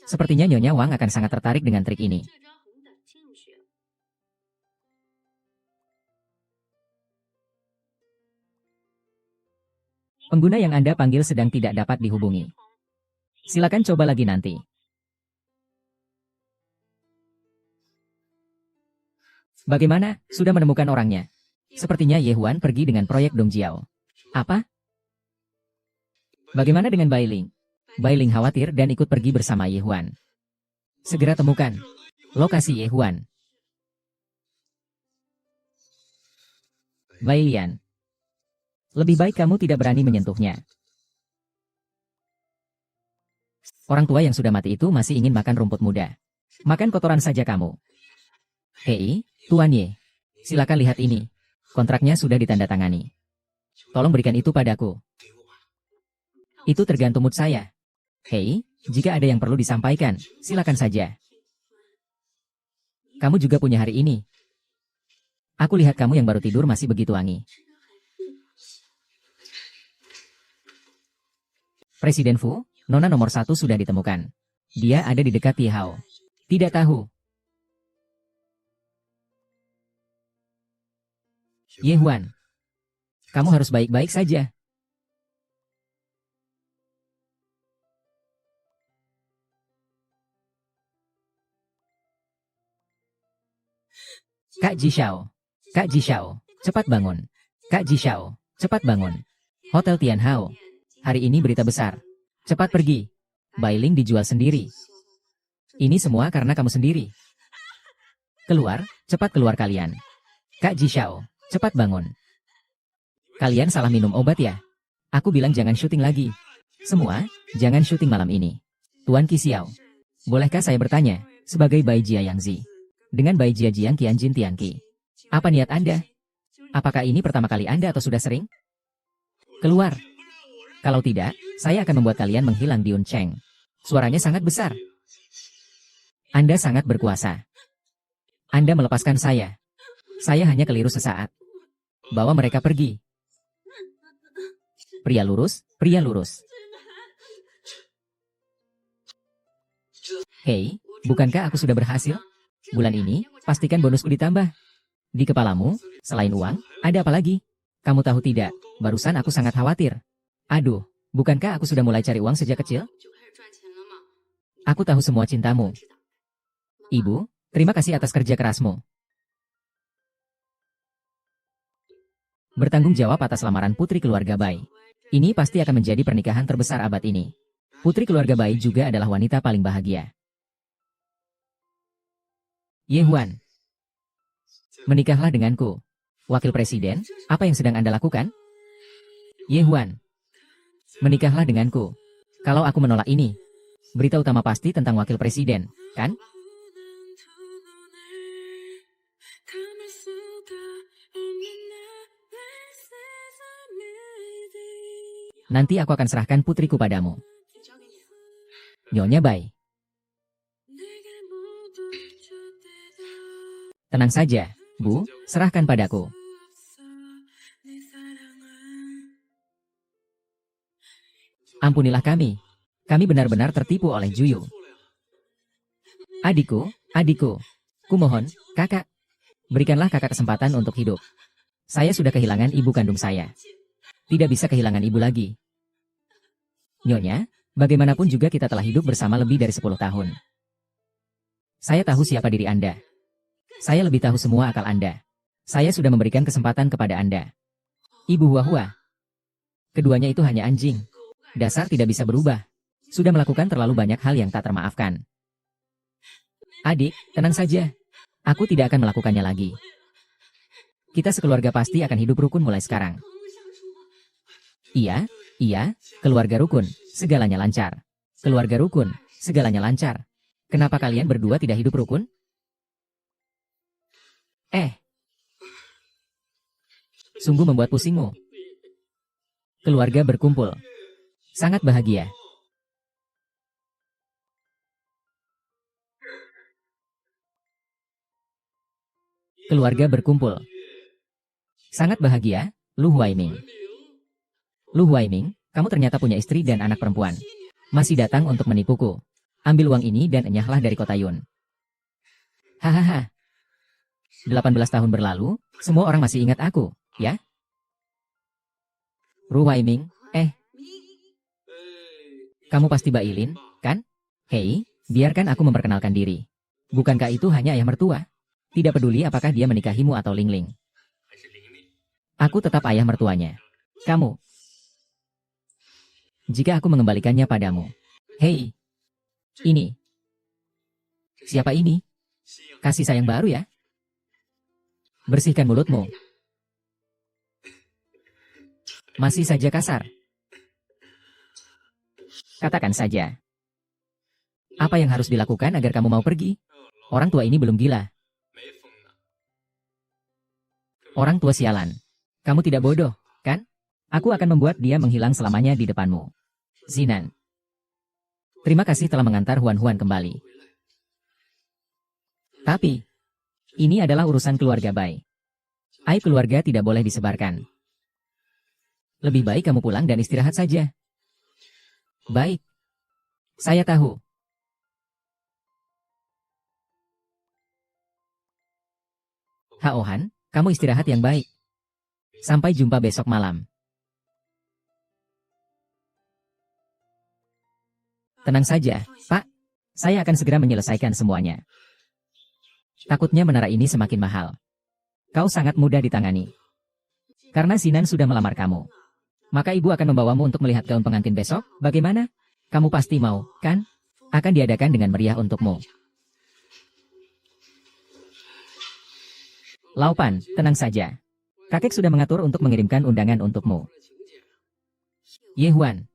Sepertinya Nyonya Wang akan sangat tertarik dengan trik ini. Pengguna yang Anda panggil sedang tidak dapat dihubungi. Silakan coba lagi nanti. Bagaimana? Sudah menemukan orangnya? Sepertinya Ye Huan pergi dengan proyek Dong Jiao. Apa? Bagaimana dengan Bai Ling? Bai Ling khawatir dan ikut pergi bersama Ye Huan. Segera temukan lokasi Ye Huan. Bai Lian. Lebih baik kamu tidak berani menyentuhnya. Orang tua yang sudah mati itu masih ingin makan rumput muda. Makan kotoran saja kamu. Hei, Tuan Ye. Silakan lihat ini. Kontraknya sudah ditandatangani. Tolong berikan itu padaku. Itu tergantung mood saya. Hei, jika ada yang perlu disampaikan, silakan saja. Kamu juga punya hari ini. Aku lihat kamu yang baru tidur masih begitu wangi. Presiden Fu, nona nomor 1 sudah ditemukan. Dia ada di dekat Ye Hao. Tidak tahu. Ye Huan. Kamu harus baik-baik saja. Kak Ji Xiao. Kak Ji Xiao, cepat bangun. Kak Ji Xiao, cepat bangun. Hotel Tian Hao. Hari ini berita besar. Cepat pergi. Bai Ling dijual sendiri. Ini semua karena kamu sendiri. Keluar, cepat keluar kalian. Kak Ji Xiao, cepat bangun. Kalian salah minum obat ya? Aku bilang jangan syuting lagi. Semua, jangan syuting malam ini. Tuan Qi Xiao, bolehkah saya bertanya, sebagai Bai Jia Yangzi, dengan Bai Jia Jiang Qianjin Tianqi, apa niat Anda? Apakah ini pertama kali Anda atau sudah sering? Keluar. Kalau tidak, saya akan membuat kalian menghilang di Uncheng. Suaranya sangat besar. Anda sangat berkuasa. Anda melepaskan saya. Saya hanya keliru sesaat. Bawa mereka pergi. Pria lurus, pria lurus. Hei, bukankah aku sudah berhasil? Bulan ini, pastikan bonusku ditambah. Di kepalamu, selain uang, ada apa lagi? Kamu tahu tidak, barusan aku sangat khawatir. Aduh, bukankah aku sudah mulai cari uang sejak kecil? Aku tahu semua cintamu. Ibu, terima kasih atas kerja kerasmu. Bertanggung jawab atas lamaran putri keluarga Bai. Ini pasti akan menjadi pernikahan terbesar abad ini. Putri keluarga Bai juga adalah wanita paling bahagia. Ye Huan, menikahlah denganku. Wakil Presiden, apa yang sedang Anda lakukan? Ye Huan, menikahlah denganku. Kalau aku menolak ini, berita utama pasti tentang Wakil Presiden, kan? Nanti aku akan serahkan putriku padamu. Nyonya Bai. Tenang saja, Bu, serahkan padaku. Ampunilah kami. Kami benar-benar tertipu oleh Juyu. Adikku, adikku. Kumohon, kakak. Berikanlah kakak kesempatan untuk hidup. Saya sudah kehilangan ibu kandung saya. Tidak bisa kehilangan ibu lagi. Nyonya, bagaimanapun juga kita telah hidup bersama lebih dari 10 tahun. Saya tahu siapa diri Anda. Saya lebih tahu semua akal Anda. Saya sudah memberikan kesempatan kepada Anda. Ibu Huahua. Keduanya itu hanya anjing. Dasar tidak bisa berubah. Sudah melakukan terlalu banyak hal yang tak termaafkan. Adik, tenang saja. Aku tidak akan melakukannya lagi. Kita sekeluarga pasti akan hidup rukun mulai sekarang. Iya, keluarga rukun, segalanya lancar. Keluarga rukun, segalanya lancar. Kenapa kalian berdua tidak hidup rukun? Sungguh membuat pusingmu. Keluarga berkumpul. Sangat bahagia. Keluarga berkumpul. Sangat bahagia, Lu Huaiming. Lu Huaiming, kamu ternyata punya istri dan anak perempuan. Masih datang untuk menipuku. Ambil uang ini dan enyahlah dari kota Yun. Hahaha. 18 tahun berlalu, semua orang masih ingat aku, ya? Ru Huaiming, kamu pasti Bailin, kan? Hei, biarkan aku memperkenalkan diri. Bukankah itu hanya ayah mertua? Tidak peduli apakah dia menikahimu atau Lingling. Aku tetap ayah mertuanya. Kamu. Jika aku mengembalikannya padamu. Hei. Ini. Siapa ini? Kasih sayang baru ya? Bersihkan mulutmu. Masih saja kasar. Katakan saja. Apa yang harus dilakukan agar kamu mau pergi? Orang tua ini belum gila. Orang tua sialan. Kamu tidak bodoh, kan? Aku akan membuat dia menghilang selamanya di depanmu. Zinan. Terima kasih telah mengantar Huan-Huan kembali. Tapi, ini adalah urusan keluarga Bai. Aib keluarga tidak boleh disebarkan. Lebih baik kamu pulang dan istirahat saja. Baik. Saya tahu. Haohan, kamu istirahat yang baik. Sampai jumpa besok malam. Tenang saja, Pak. Saya akan segera menyelesaikan semuanya. Takutnya menara ini semakin mahal. Kau sangat mudah ditangani. Karena Sinan sudah melamar kamu. Maka ibu akan membawamu untuk melihat gaun pengantin besok, bagaimana? Kamu pasti mau, kan? Akan diadakan dengan meriah untukmu. Laupan, tenang saja. Kakek sudah mengatur untuk mengirimkan undangan untukmu. Ye Huan,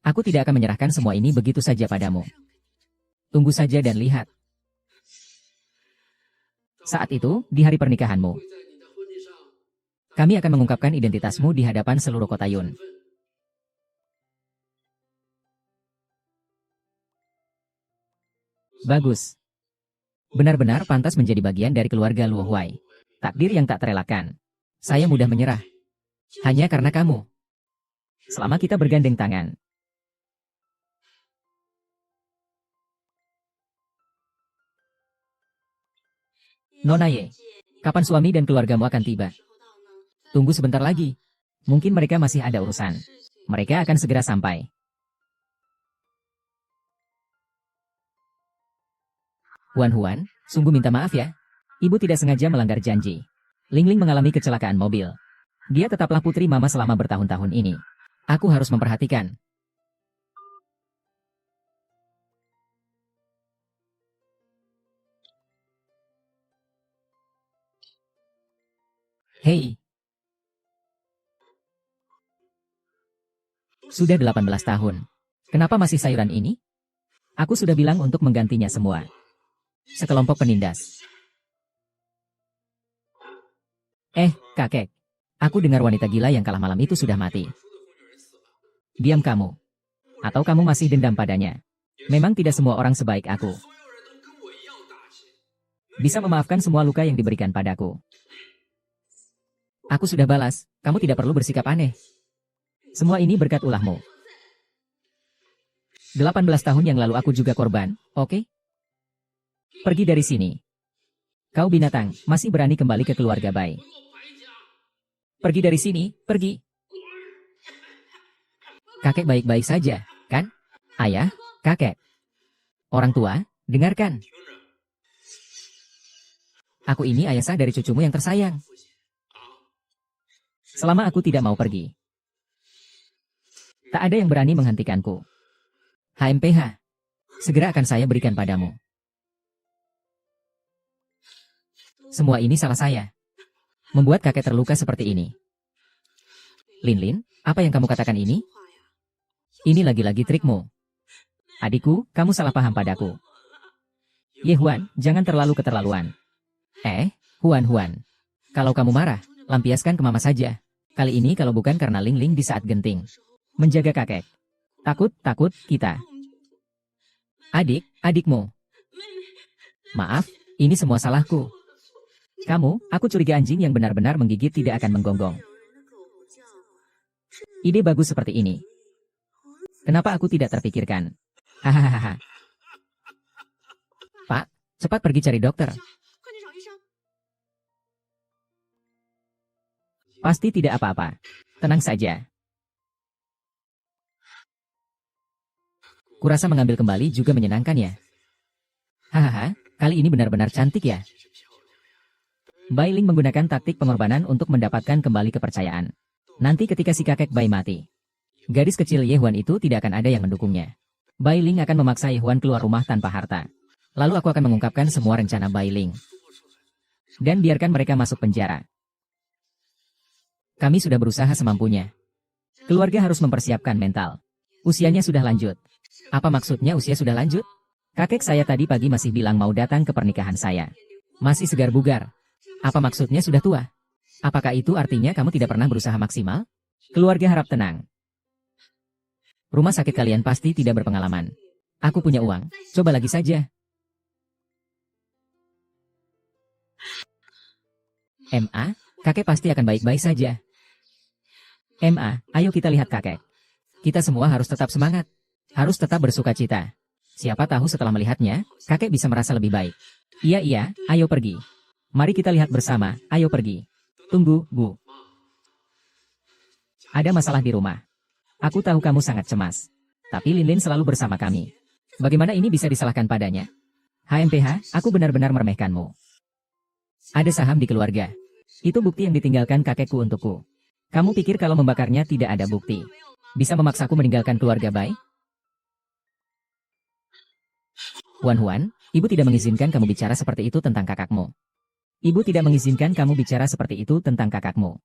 aku tidak akan menyerahkan semua ini begitu saja padamu. Tunggu saja dan lihat. Saat itu, di hari pernikahanmu, kami akan mengungkapkan identitasmu di hadapan seluruh kota Yun. Bagus. Benar-benar pantas menjadi bagian dari keluarga Luo Huai. Takdir yang tak terelakkan. Saya mudah menyerah. Hanya karena kamu. Selama kita bergandeng tangan. Nona Ye, kapan suami dan keluargamu akan tiba? Tunggu sebentar lagi. Mungkin mereka masih ada urusan. Mereka akan segera sampai. Huan-Huan, sungguh minta maaf ya. Ibu tidak sengaja melanggar janji. Lingling mengalami kecelakaan mobil. Dia tetaplah putri mama selama bertahun-tahun ini. Aku harus memperhatikan. Hei. Sudah 18 tahun. Kenapa masih sayuran ini? Aku sudah bilang untuk menggantinya semua. Sekelompok penindas. Kakek. Aku dengar wanita gila yang kalah malam itu sudah mati. Diam kamu. Atau kamu masih dendam padanya? Memang tidak semua orang sebaik aku. Bisa memaafkan semua luka yang diberikan padaku. Aku sudah balas, kamu tidak perlu bersikap aneh. Semua ini berkat ulahmu. 18 tahun yang lalu aku juga korban, oke? Pergi dari sini. Kau binatang, masih berani kembali ke keluarga Bai. Pergi dari sini, pergi. Kakek baik-baik saja, Kan? Ayah, kakek, orang tua, dengarkan. Aku ini ayah sah dari cucumu yang tersayang. Selama aku tidak mau pergi, tak ada yang berani menghentikanku. HMPH, segera akan saya berikan padamu. Semua ini salah saya. Membuat kakek terluka seperti ini. Lin, apa yang kamu katakan ini? Ini lagi-lagi trikmu. Adikku, kamu salah paham padaku. Ye Huan, jangan terlalu keterlaluan. Huan. Kalau kamu marah, lampiaskan ke mama saja. Kali ini kalau bukan karena Ling di saat genting. Menjaga kakek. Takut kita. Adikmu. Maaf, ini semua salahku. Aku curiga anjing yang benar-benar menggigit tidak akan menggonggong. Ide bagus seperti ini. Kenapa aku tidak terpikirkan? Hahaha. Pak, cepat pergi cari dokter. Pasti tidak apa-apa. Tenang saja. Kurasa mengambil kembali juga menyenangkan ya. Hahaha, kali ini benar-benar cantik ya. Bai Ling menggunakan taktik pengorbanan untuk mendapatkan kembali kepercayaan. Nanti ketika si kakek Bai mati, gadis kecil Ye Huan itu tidak akan ada yang mendukungnya. Bai Ling akan memaksa Ye Huan keluar rumah tanpa harta. Lalu aku akan mengungkapkan semua rencana Bai Ling. Dan biarkan mereka masuk penjara. Kami sudah berusaha semampunya. Keluarga harus mempersiapkan mental. Usianya sudah lanjut. Apa maksudnya usia sudah lanjut? Kakek saya tadi pagi masih bilang mau datang ke pernikahan saya. Masih segar bugar. Apa maksudnya sudah tua? Apakah itu artinya kamu tidak pernah berusaha maksimal? Keluarga harap tenang. Rumah sakit kalian pasti tidak berpengalaman. Aku punya uang, coba lagi saja. Kakek pasti akan baik-baik saja. Ayo kita lihat kakek. Kita semua harus tetap semangat. Harus tetap bersuka cita. Siapa tahu setelah melihatnya, kakek bisa merasa lebih baik. Iya, ayo pergi. Mari kita lihat bersama, ayo pergi. Tunggu, Bu. Ada masalah di rumah. Aku tahu kamu sangat cemas. Tapi Lin selalu bersama kami. Bagaimana ini bisa disalahkan padanya? HMPH, aku benar-benar meremehkanmu. Ada saham di keluarga. Itu bukti yang ditinggalkan kakekku untukku. Kamu pikir kalau membakarnya tidak ada bukti? Bisa memaksaku meninggalkan keluarga Bai? Huan, ibu tidak mengizinkan kamu bicara seperti itu tentang kakakmu. Ibu tidak mengizinkan kamu bicara seperti itu tentang kakakmu.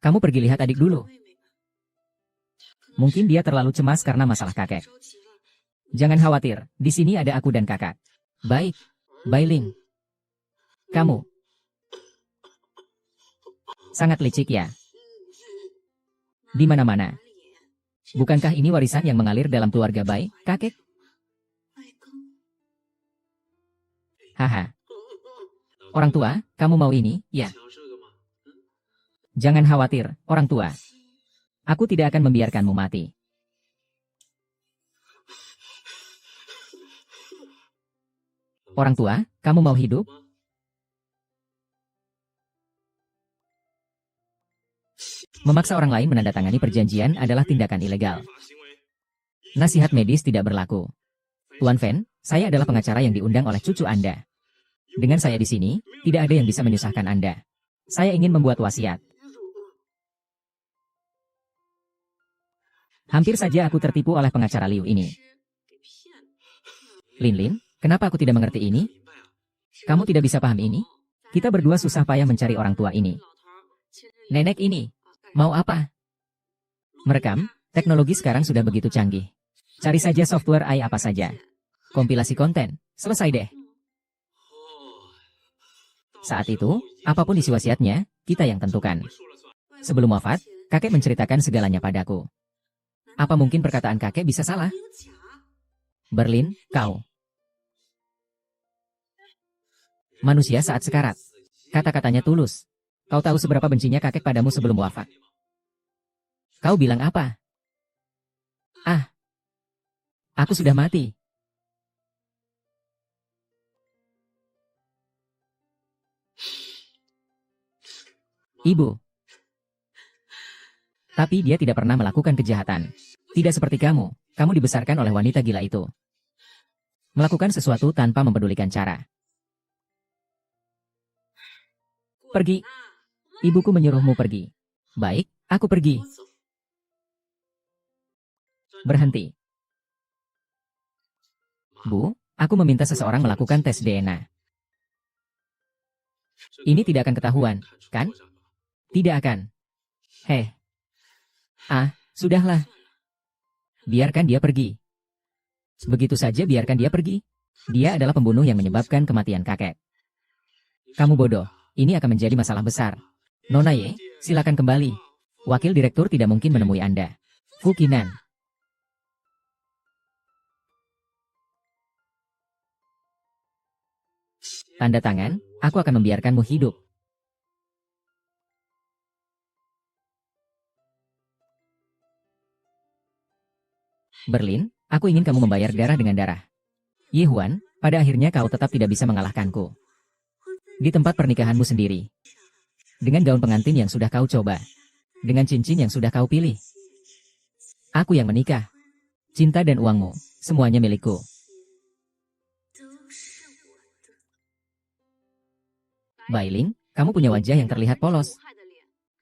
Kamu pergi lihat adik dulu. Mungkin dia terlalu cemas karena masalah kakek. Jangan khawatir, di sini ada aku dan kakak. Baik, Bai Ling. Kamu sangat licik ya. Di mana-mana. Bukankah ini warisan yang mengalir dalam keluarga Bai, kakek? Haha. Orang tua, kamu mau ini, ya? Jangan khawatir, orang tua. Aku tidak akan membiarkanmu mati. Orang tua, kamu mau hidup? Memaksa orang lain menandatangani perjanjian adalah tindakan ilegal. Nasihat medis tidak berlaku. Tuan Fen, saya adalah pengacara yang diundang oleh cucu Anda. Dengan saya di sini, tidak ada yang bisa menyusahkan Anda. Saya ingin membuat wasiat. Hampir saja aku tertipu oleh pengacara Liu ini. Lin, kenapa aku tidak mengerti ini? Kamu tidak bisa paham ini? Kita berdua susah payah mencari orang tua ini. Nenek ini, mau apa? Merekam, teknologi sekarang sudah begitu canggih. Cari saja software AI apa saja. Kompilasi konten, selesai deh. Saat itu, apapun isi wasiatnya, kita yang tentukan. Sebelum wafat, kakek menceritakan segalanya padaku. Apa mungkin perkataan kakek bisa salah? Berlin, kau. Manusia saat sekarat. Kata-katanya tulus. Kau tahu seberapa bencinya kakek padamu sebelum wafat. Kau bilang apa? Aku sudah mati. Ibu, Tapi dia tidak pernah melakukan kejahatan. Tidak seperti kamu. Kamu dibesarkan oleh wanita gila itu. Melakukan sesuatu tanpa mempedulikan cara. Pergi. Ibuku menyuruhmu pergi. Baik, aku pergi. Berhenti. Bu, aku meminta seseorang melakukan tes DNA. Ini tidak akan ketahuan, kan? Tidak akan. Heh. Sudahlah. Biarkan dia pergi. Begitu saja biarkan dia pergi. Dia adalah pembunuh yang menyebabkan kematian kakek. Kamu bodoh. Ini akan menjadi masalah besar. Nona Ye, silakan kembali. Wakil direktur tidak mungkin menemui Anda. Fukinan. Tanda tangan, aku akan membiarkanmu hidup. Berlin, aku ingin kamu membayar darah dengan darah. Ye Huan, pada akhirnya kau tetap tidak bisa mengalahkanku. Di tempat pernikahanmu sendiri. Dengan gaun pengantin yang sudah kau coba. Dengan cincin yang sudah kau pilih. Aku yang menikah. Cinta dan uangmu, semuanya milikku. Bailing, kamu punya wajah yang terlihat polos.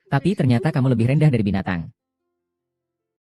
Tapi ternyata kamu lebih rendah dari binatang.